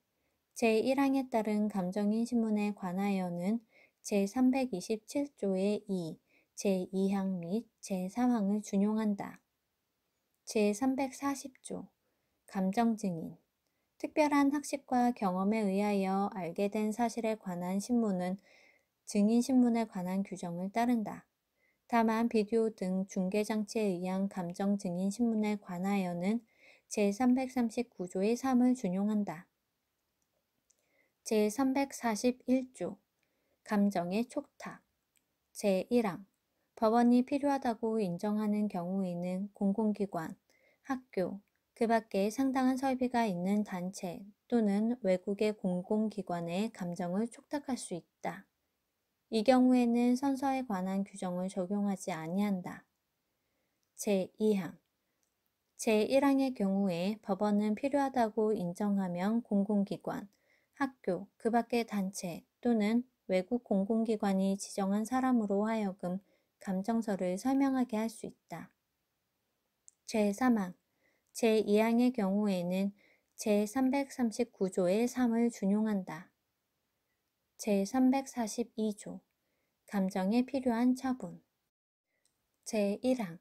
제1항에 따른 감정인 신문에 관하여는 제327조의 2, 제2항 및 제3항을 준용한다. 제340조 감정증인 특별한 학식과 경험에 의하여 알게 된 사실에 관한 신문은 증인신문에 관한 규정을 따른다. 다만 비디오 등 중계장치에 의한 감정 증인 신문에 관하여는 제339조의 3을 준용한다. 제341조 감정의 촉탁 제1항 법원이 필요하다고 인정하는 경우에는 공공기관, 학교, 그 밖에 상당한 설비가 있는 단체 또는 외국의 공공기관의 감정을 촉탁할 수 있다. 이 경우에는 선서에 관한 규정을 적용하지 아니한다. 제2항 제1항의 경우에 법원은 필요하다고 인정하면 공공기관, 학교, 그 밖의 단체 또는 외국 공공기관이 지정한 사람으로 하여금 감정서를 설명하게 할 수 있다. 제3항 제2항의 경우에는 제339조의 3을 준용한다. 제342조 감정에 필요한 처분 제1항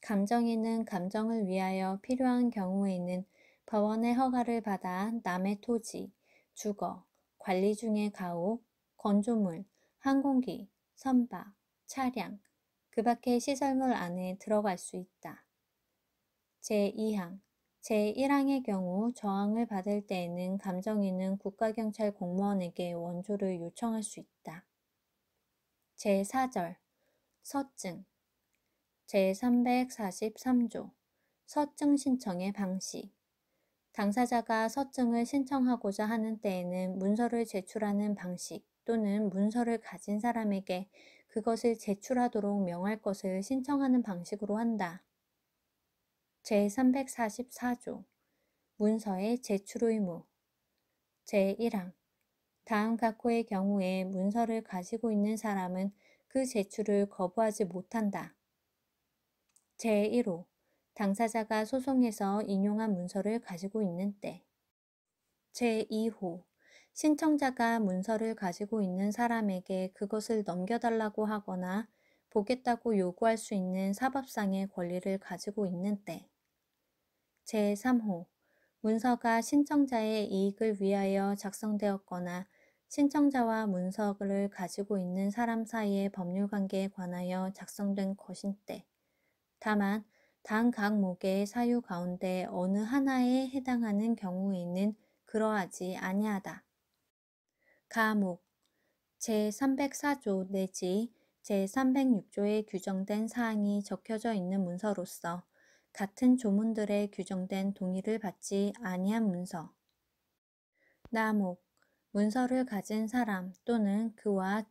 감정인은 감정을 위하여 필요한 경우에는 법원의 허가를 받아 남의 토지, 주거, 관리 중의 가옥, 건조물, 항공기, 선박, 차량, 그 밖의 시설물 안에 들어갈 수 있다. 제2항 제1항의 경우 저항을 받을 때에는 감정인은 국가경찰 공무원에게 원조를 요청할 수 있다. 제4절 서증 제343조 서증 신청의 방식 당사자가 서증을 신청하고자 하는 때에는 문서를 제출하는 방식 또는 문서를 가진 사람에게 그것을 제출하도록 명할 것을 신청하는 방식으로 한다. 제344조 문서의 제출 의무 제1항 다음 각호의 경우에 문서를 가지고 있는 사람은 그 제출을 거부하지 못한다. 제1호 당사자가 소송에서 인용한 문서를 가지고 있는 때 제2호 신청자가 문서를 가지고 있는 사람에게 그것을 넘겨달라고 하거나 보겠다고 요구할 수 있는 사법상의 권리를 가지고 있는 때 제3호 문서가 신청자의 이익을 위하여 작성되었거나 신청자와 문서를 가지고 있는 사람 사이의 법률관계에 관하여 작성된 것인 때 다만 다음 각목의 사유 가운데 어느 하나에 해당하는 경우에는 그러하지 아니하다. 가목 제304조 내지 제306조에 규정된 사항이 적혀져 있는 문서로서 같은 조문들에 규정된 동의를 받지 아니한 문서. 나목 문서를 가진 사람 또는 그와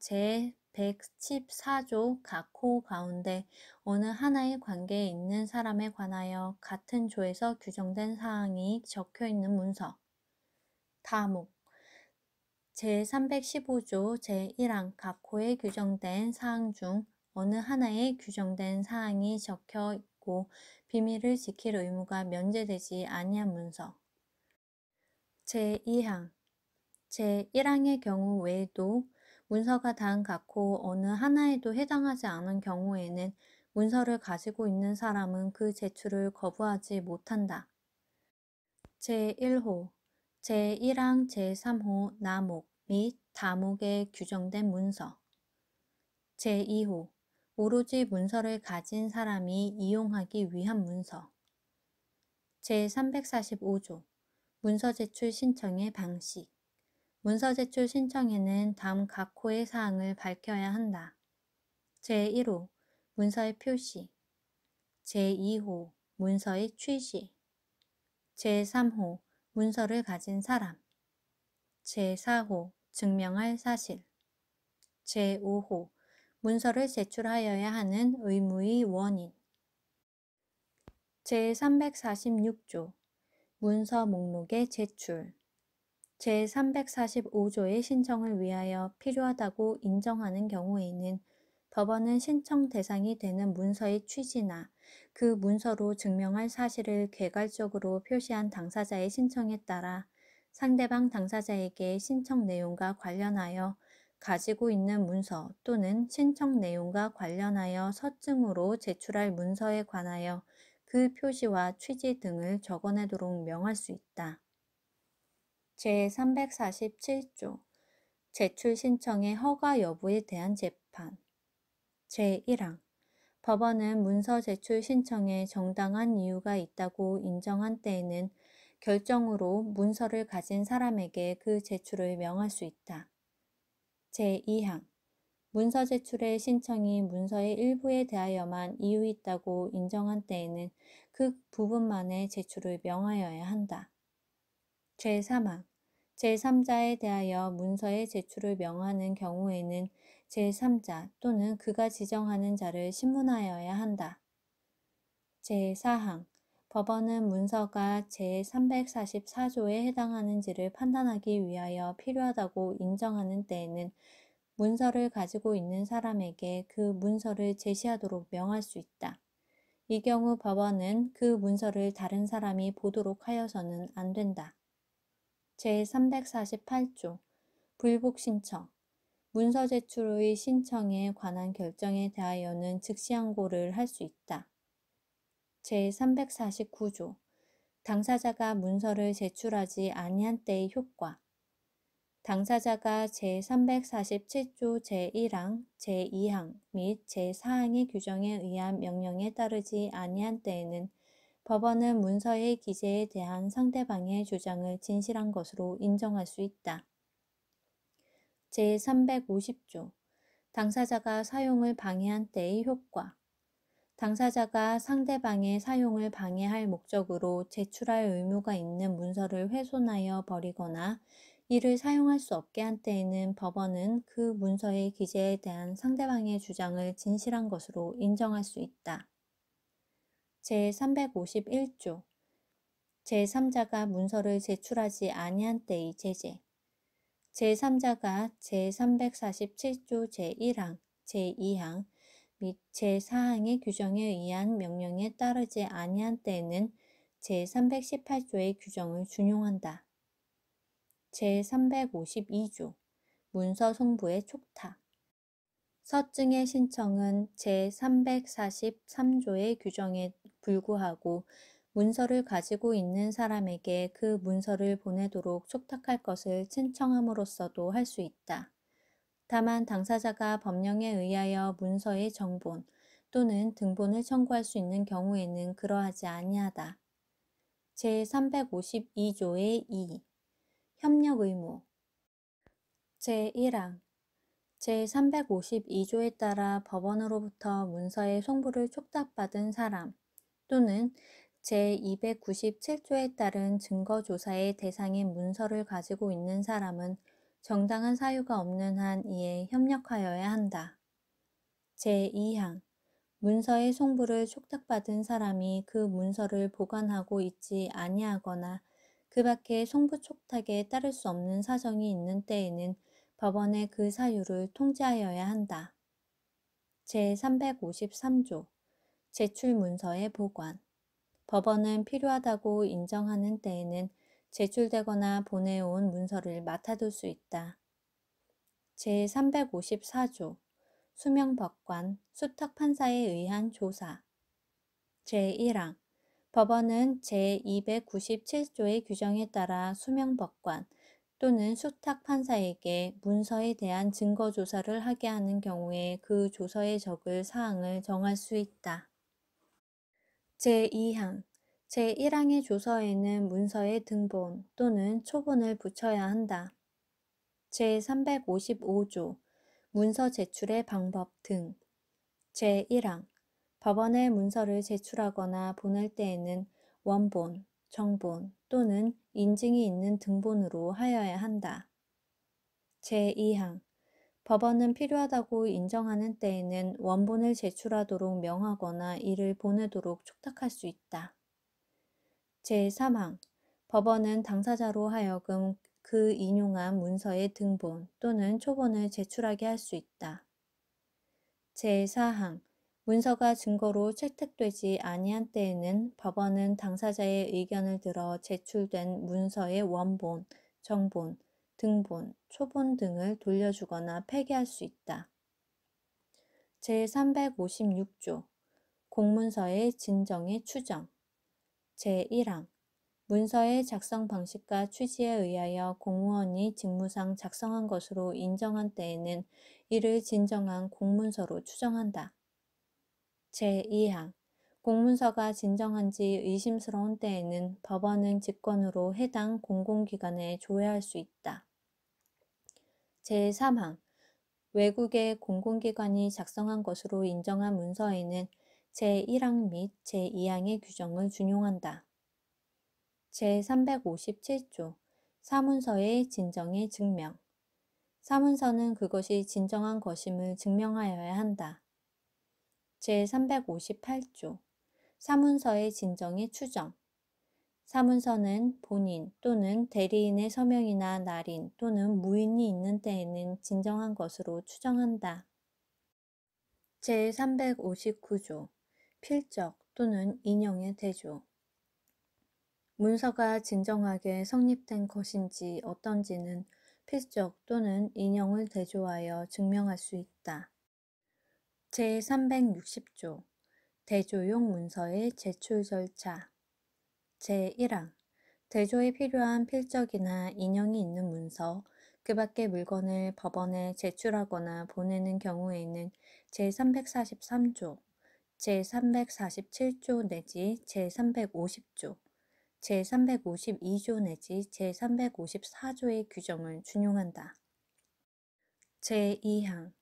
제114조 각호 가운데 어느 하나의 관계에 있는 사람에 관하여 같은 조에서 규정된 사항이 적혀 있는 문서. 다목 제315조 제1항 각호에 규정된 사항 중 어느 하나에 규정된 사항이 적혀 있고 비밀을 지킬 의무가 면제되지 아니한 문서. 제2항 제1항의 경우 외에도 문서가 다음 각호 어느 하나에도 해당하지 않은 경우에는 문서를 가지고 있는 사람은 그 제출을 거부하지 못한다. 제1호 제1항 제3호 나목 및 다목에 규정된 문서 제2호 오로지 문서를 가진 사람이 이용하기 위한 문서 제345조 문서 제출 신청의 방식 문서 제출 신청에는 다음 각호의 사항을 밝혀야 한다. 제1호 문서의 표시 제2호 문서의 취지 제3호 문서를 가진 사람 제4호 증명할 사실 제5호 문서를 제출하여야 하는 의무의 원인 제346조 문서 목록의 제출 제345조의 신청을 위하여 필요하다고 인정하는 경우에는 법원은 신청 대상이 되는 문서의 취지나 그 문서로 증명할 사실을 개괄적으로 표시한 당사자의 신청에 따라 상대방 당사자에게 신청 내용과 관련하여 가지고 있는 문서 또는 신청 내용과 관련하여 서증으로 제출할 문서에 관하여 그 표시와 취지 등을 적어내도록 명할 수 있다. 제347조 제출 신청의 허가 여부에 대한 재판 제1항 법원은 문서 제출 신청에 정당한 이유가 있다고 인정한 때에는 결정으로 문서를 가진 사람에게 그 제출을 명할 수 있다. 제2항 문서 제출의 신청이 문서의 일부에 대하여만 이유 있다고 인정한 때에는 그 부분만의 제출을 명하여야 한다. 제3항 제3자에 대하여 문서의 제출을 명하는 경우에는 제3자 또는 그가 지정하는 자를 신문하여야 한다. 제4항 법원은 문서가 제344조에 해당하는지를 판단하기 위하여 필요하다고 인정하는 때에는 문서를 가지고 있는 사람에게 그 문서를 제시하도록 명할 수 있다. 이 경우 법원은 그 문서를 다른 사람이 보도록 하여서는 안 된다. 제348조 불복 신청 문서 제출의 신청에 관한 결정에 대하여는 즉시 항고를 할 수 있다. 제349조 당사자가 문서를 제출하지 아니한 때의 효과 당사자가 제347조 제1항, 제2항 및 제4항의 규정에 의한 명령에 따르지 아니한 때에는 법원은 문서의 기재에 대한 상대방의 주장을 진실한 것으로 인정할 수 있다. 제350조 당사자가 사용을 방해한 때의 효과 당사자가 상대방의 사용을 방해할 목적으로 제출할 의무가 있는 문서를 훼손하여 버리거나 이를 사용할 수 없게 한 때에는 법원은 그 문서의 기재에 대한 상대방의 주장을 진실한 것으로 인정할 수 있다. 제351조 제3자가 문서를 제출하지 아니한 때의 제재 제3자가 제347조 제1항, 제2항 및 제4항의 규정에 의한 명령에 따르지 아니한 때에는 제318조의 규정을 준용한다. 제352조 문서 송부의 촉탁 서증의 신청은 제343조의 규정에 불구하고 문서를 가지고 있는 사람에게 그 문서를 보내도록 촉탁할 것을 신청함으로써도 할 수 있다. 다만 당사자가 법령에 의하여 문서의 정본 또는 등본을 청구할 수 있는 경우에는 그러하지 아니하다. 제352조의 2. 협력 의무 제1항 제352조에 따라 법원으로부터 문서의 송부를 촉탁받은 사람 또는 제297조에 따른 증거조사의 대상인 문서를 가지고 있는 사람은 정당한 사유가 없는 한 이에 협력하여야 한다. 제2항 문서의 송부를 촉탁받은 사람이 그 문서를 보관하고 있지 아니하거나 그 밖에 송부 촉탁에 따를 수 없는 사정이 있는 때에는 법원의 그 사유를 통지하여야 한다. 제353조 제출 문서의 보관 법원은 필요하다고 인정하는 때에는 제출되거나 보내온 문서를 맡아둘 수 있다. 제354조 수명법관 수탁판사에 의한 조사 제1항 법원은 제297조의 규정에 따라 수명법관 또는 수탁판사에게 문서에 대한 증거조사를 하게 하는 경우에 그 조서에 적을 사항을 정할 수 있다. 제2항 제1항의 조서에는 문서의 등본 또는 초본을 붙여야 한다. 제355조 문서 제출의 방법 등 제1항 법원에 문서를 제출하거나 보낼 때에는 원본, 정본 또는 인증이 있는 등본으로 하여야 한다. 제2항 법원은 필요하다고 인정하는 때에는 원본을 제출하도록 명하거나 이를 보내도록 촉탁할 수 있다. 제3항 법원은 당사자로 하여금 그 인용한 문서의 등본 또는 초본을 제출하게 할 수 있다. 제4항 문서가 증거로 채택되지 아니한 때에는 법원은 당사자의 의견을 들어 제출된 문서의 원본, 정본, 등본, 초본 등을 돌려주거나 폐기할 수 있다. 제356조 공문서의 진정의 추정 제1항 문서의 작성 방식과 취지에 의하여 공무원이 직무상 작성한 것으로 인정한 때에는 이를 진정한 공문서로 추정한다. 제2항 공문서가 진정한지 의심스러운 때에는 법원은 직권으로 해당 공공기관에 조회할 수 있다. 제3항 외국의 공공기관이 작성한 것으로 인정한 문서에는 제1항 및 제2항의 규정을 준용한다. 제357조 사문서의 진정의 증명 사문서는 그것이 진정한 것임을 증명하여야 한다. 제358조 사문서의 진정의 추정. 사문서는 본인 또는 대리인의 서명이나 날인 또는 무인이 있는 때에는 진정한 것으로 추정한다. 제359조 필적 또는 인용의 대조. 문서가 진정하게 성립된 것인지 어떤지는 필적 또는 인용을 대조하여 증명할 수 있다. 제360조 대조용 문서의 제출 절차. 제1항 대조에 필요한 필적이나 인용이 있는 문서, 그 밖의 물건을 법원에 제출하거나 보내는 경우에는 제343조, 제347조 내지 제350조, 제352조 내지 제354조의 규정을 준용한다. 제2항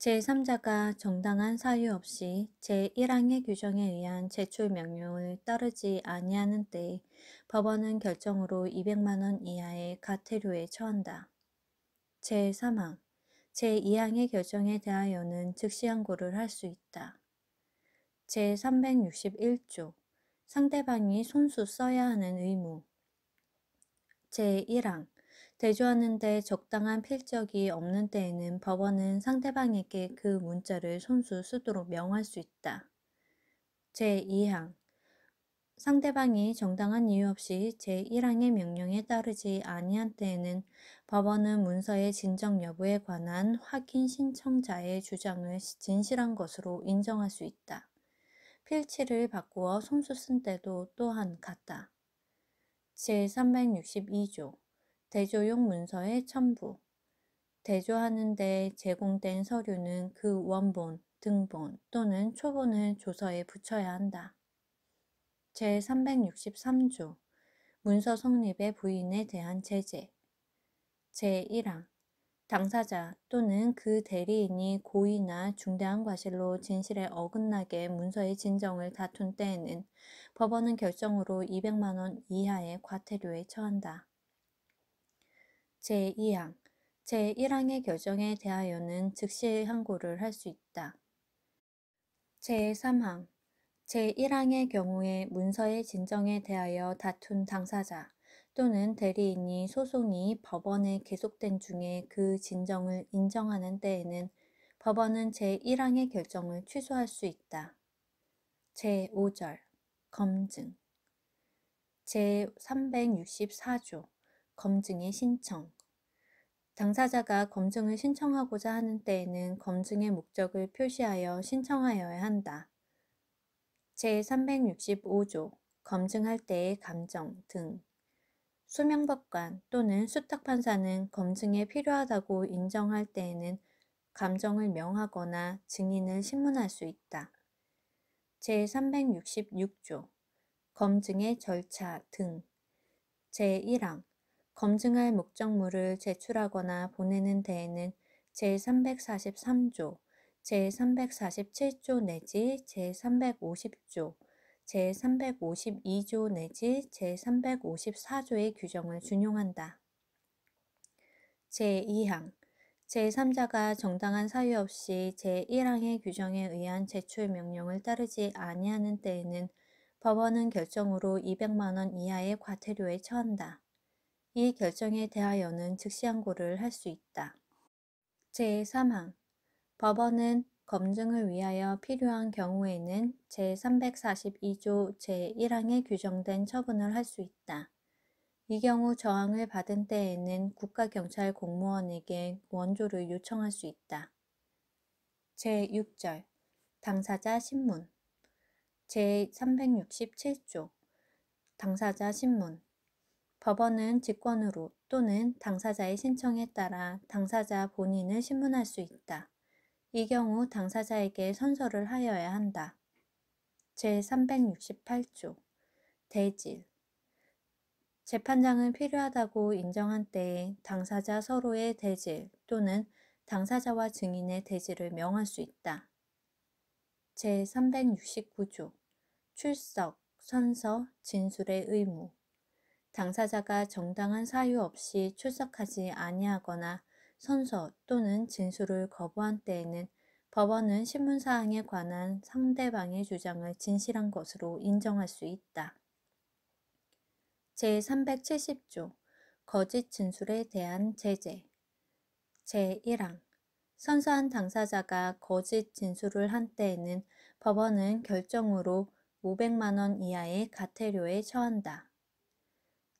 제3자가 정당한 사유 없이 제1항의 규정에 의한 제출 명령을 따르지 아니하는 때에 법원은 결정으로 200만 원 이하의 과태료에 처한다. 제3항 제2항의 결정에 대하여는 즉시 항고를 할 수 있다. 제361조 상대방이 손수 써야 하는 의무. 제1항 대조하는데 적당한 필적이 없는 때에는 법원은 상대방에게 그 문자를 손수 쓰도록 명할 수 있다. 제2항 상대방이 정당한 이유 없이 제1항의 명령에 따르지 아니한 때에는 법원은 문서의 진정 여부에 관한 확인 신청자의 주장을 진실한 것으로 인정할 수 있다. 필치를 바꾸어 손수 쓴 때도 또한 같다. 제362조 대조용 문서의 첨부. 대조하는 데 제공된 서류는 그 원본, 등본 또는 초본을 조서에 붙여야 한다. 제363조 문서 성립의 부인에 대한 제재. 제1항 당사자 또는 그 대리인이 고의나 중대한 과실로 진실에 어긋나게 문서의 진정을 다툰 때에는 법원은 결정으로 200만 원 이하의 과태료에 처한다. 제2항 제1항의 결정에 대하여는 즉시 항고를 할 수 있다. 제3항 제1항의 경우에 문서의 진정에 대하여 다툰 당사자 또는 대리인이 소송이 법원에 계속된 중에 그 진정을 인정하는 때에는 법원은 제1항의 결정을 취소할 수 있다. 제5절 검증. 제364조 검증의 신청. 당사자가 검증을 신청하고자 하는 때에는 검증의 목적을 표시하여 신청하여야 한다. 제365조 검증할 때의 감정 등. 수명법관 또는 수탁판사는 검증에 필요하다고 인정할 때에는 감정을 명하거나 증인을 신문할 수 있다. 제366조 검증의 절차 등. 제1항 검증할 목적물을 제출하거나 보내는 데에는 제343조, 제347조 내지 제350조, 제352조 내지 제354조의 규정을 준용한다. 제2항 제3자가 정당한 사유 없이 제1항의 규정에 의한 제출 명령을 따르지 아니하는 때에는 법원은 결정으로 200만 원 이하의 과태료에 처한다. 이 결정에 대하여는 즉시 항고를 할 수 있다. 제3항 법원은 검증을 위하여 필요한 경우에는 제342조 제1항에 규정된 처분을 할 수 있다. 이 경우 저항을 받은 때에는 국가경찰 공무원에게 원조를 요청할 수 있다. 제6절 당사자 신문. 제367조 당사자 신문. 법원은 직권으로 또는 당사자의 신청에 따라 당사자 본인을 신문할 수 있다. 이 경우 당사자에게 선서를 하여야 한다. 제368조 대질. 재판장은 필요하다고 인정한 때에 당사자 서로의 대질 또는 당사자와 증인의 대질을 명할 수 있다. 제369조 출석, 선서, 진술의 의무. 당사자가 정당한 사유 없이 출석하지 아니하거나 선서 또는 진술을 거부한 때에는 법원은 신문사항에 관한 상대방의 주장을 진실한 것으로 인정할 수 있다. 제370조 거짓 진술에 대한 제재 제1항 선서한 당사자가 거짓 진술을 한 때에는 법원은 결정으로 500만 원 이하의 과태료에 처한다.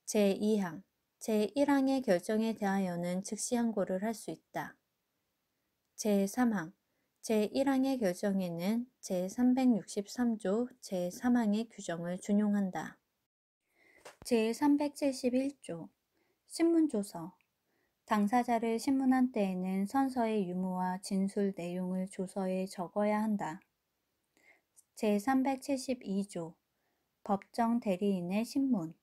제2항 제1항의 결정에 대하여는 즉시 항고를 할 수 있다. 제3항 제1항의 결정에는 제363조 제3항의 규정을 준용한다. 제371조 신문조서 당사자를 신문한 때에는 선서의 유무와 진술 내용을 조서에 적어야 한다. 제372조 법정 대리인의 신문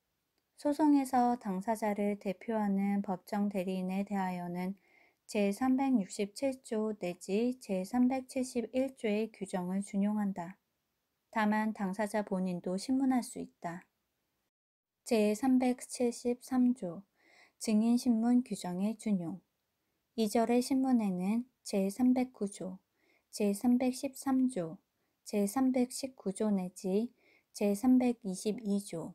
소송에서 당사자를 대표하는 법정 대리인에 대하여는 제367조 내지 제371조의 규정을 준용한다. 다만 당사자 본인도 신문할 수 있다. 제373조 증인신문 규정의 준용 2절의 신문에는 제309조, 제313조, 제319조 내지 제322조,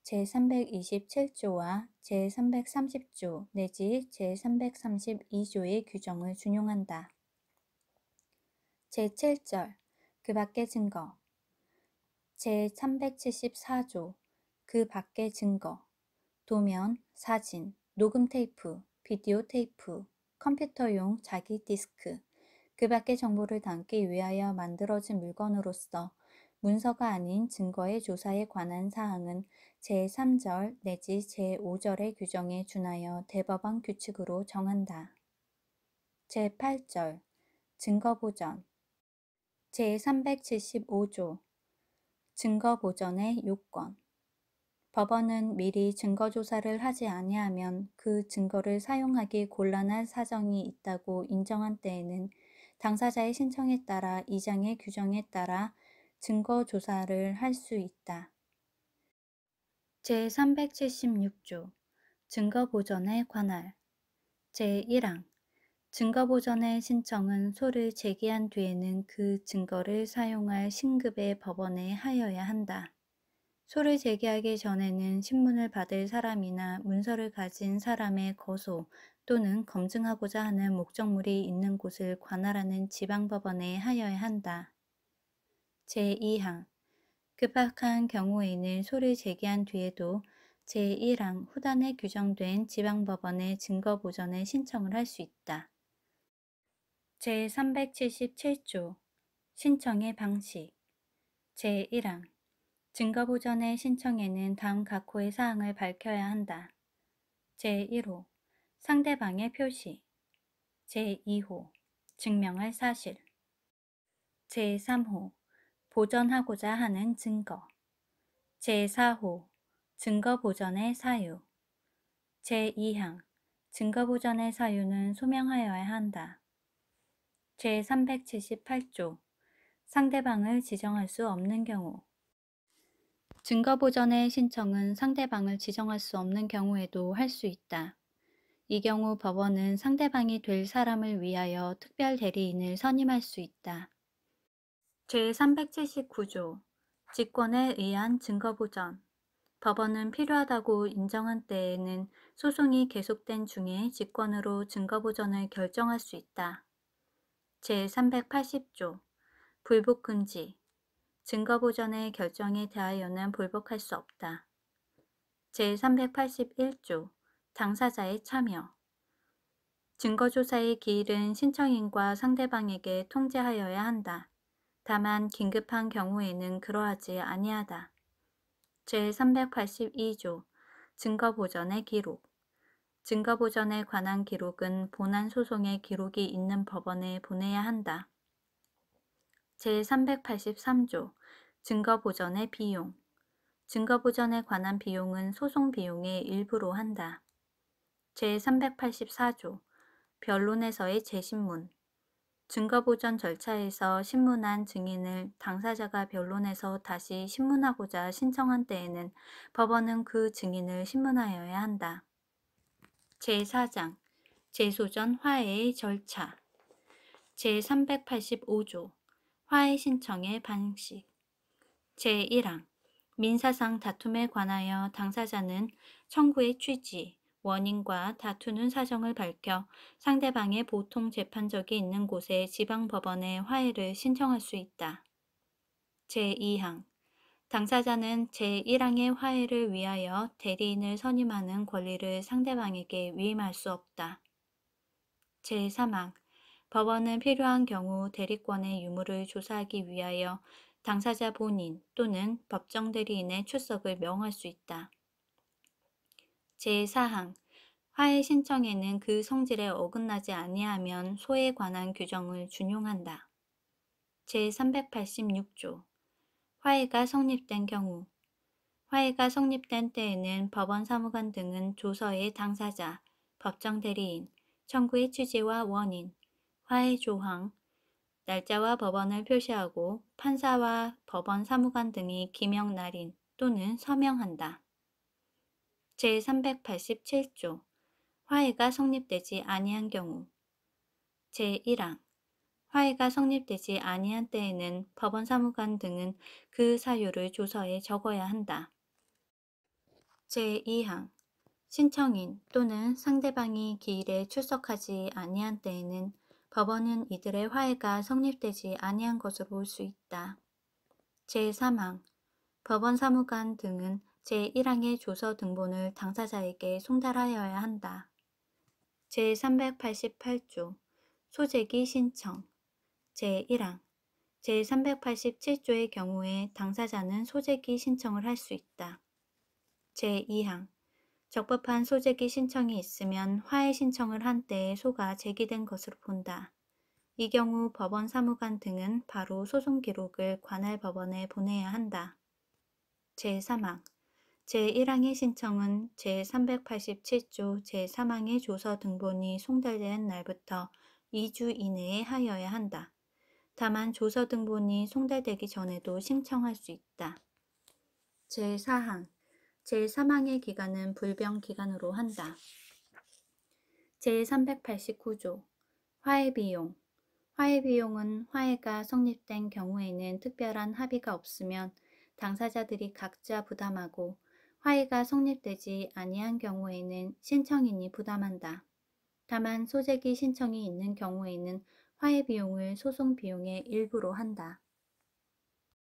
제327조와 제330조 내지 제332조의 규정을 준용한다. 제7절 그 밖의 증거 제374조 그 밖의 증거 도면, 사진, 녹음 테이프, 비디오 테이프, 컴퓨터용 자기 디스크, 그 밖의 정보를 담기 위하여 만들어진 물건으로서 문서가 아닌 증거의 조사에 관한 사항은 제3절 내지 제5절의 규정에 준하여 대법원 규칙으로 정한다. 제8절 증거보전 제375조 증거보전의 요건 법원은 미리 증거조사를 하지 아니하면 그 증거를 사용하기 곤란한 사정이 있다고 인정한 때에는 당사자의 신청에 따라 이 장의 규정에 따라 증거조사를 할 수 있다. 제376조 증거보전에 관할 제1항 증거보전의 신청은 소를 제기한 뒤에는 그 증거를 사용할 신급의 법원에 하여야 한다. 소를 제기하기 전에는 신문을 받을 사람이나 문서를 가진 사람의 거소 또는 검증하고자 하는 목적물이 있는 곳을 관할하는 지방법원에 하여야 한다. 제2항 급박한 경우에는 소를 제기한 뒤에도 제1항 후단에 규정된 지방법원에 증거보전을 신청을 할 수 있다. 제377조 신청의 방식 제1항 증거보전의 신청에는 다음 각호의 사항을 밝혀야 한다. 제1호 상대방의 표시 제2호 증명할 사실 제3호 보전하고자 하는 증거 제4호 증거보전의 사유 제2항 증거보전의 사유는 소명하여야 한다. 제378조 상대방을 지정할 수 없는 경우 증거보전의 신청은 상대방을 지정할 수 없는 경우에도 할 수 있다. 이 경우 법원은 상대방이 될 사람을 위하여 특별 대리인을 선임할 수 있다. 제379조 직권에 의한 증거보전 법원은 필요하다고 인정한 때에는 소송이 계속된 중에 직권으로 증거보전을 결정할 수 있다. 제380조 불복금지 증거보전의 결정에 대하여는 불복할 수 없다. 제381조 당사자의 참여 증거조사의 기일은 신청인과 상대방에게 통지하여야 한다. 다만 긴급한 경우에는 그러하지 아니하다. 제382조 증거보전의 기록 증거보전에 관한 기록은 본안소송의 기록이 있는 법원에 보내야 한다. 제383조 증거보전의 비용 증거보전에 관한 비용은 소송 비용의 일부로 한다. 제384조 변론에서의 재신문 증거보전 절차에서 신문한 증인을 당사자가 변론에서 다시 신문하고자 신청한 때에는 법원은 그 증인을 신문하여야 한다. 제4장 재소전 화해의 절차 제385조 화해 신청의 방식 제1항 민사상 다툼에 관하여 당사자는 청구의 취지, 원인과 다투는 사정을 밝혀 상대방의 보통 재판적이 있는 곳의 지방법원에 화해를 신청할 수 있다. 제2항 당사자는 제1항의 화해를 위하여 대리인을 선임하는 권리를 상대방에게 위임할 수 없다. 제3항 법원은 필요한 경우 대리권의 유무를 조사하기 위하여 당사자 본인 또는 법정 대리인의 출석을 명할 수 있다. 제4항 화해 신청에는 그 성질에 어긋나지 아니하면 소에 관한 규정을 준용한다. 제386조 화해가 성립된 경우 화해가 성립된 때에는 법원 사무관 등은 조서의 당사자, 법정 대리인, 청구의 취지와 원인, 화해 조항, 날짜와 법원을 표시하고 판사와 법원 사무관 등이 기명 날인 또는 서명한다. 제387조 화해가 성립되지 아니한 경우 제1항 화해가 성립되지 아니한 때에는 법원 사무관 등은 그 사유를 조서에 적어야 한다. 제2항 신청인 또는 상대방이 기일에 출석하지 아니한 때에는 법원은 이들의 화해가 성립되지 아니한 것으로 볼 수 있다. 제3항 법원 사무관 등은 제1항의 조서 등본을 당사자에게 송달하여야 한다. 제388조 소재기 신청 제1항 제387조의 경우에 당사자는 소재기 신청을 할 수 있다. 제2항 적법한 소재기 신청이 있으면 화해 신청을 한 때에 소가 제기된 것으로 본다. 이 경우 법원 사무관 등은 바로 소송 기록을 관할 법원에 보내야 한다. 제3항 제1항의 신청은 제387조 제3항의 조서 등본이 송달된 날부터 2주 이내에 하여야 한다. 다만 조서 등본이 송달되기 전에도 신청할 수 있다. 제4항 제3항의 기간은 불병 기간으로 한다. 제389조 화해비용 화해비용은 화해가 성립된 경우에는 특별한 합의가 없으면 당사자들이 각자 부담하고 화해가 성립되지 아니한 경우에는 신청인이 부담한다. 다만 소재기 신청이 있는 경우에는 화해비용을 소송 비용의 일부로 한다.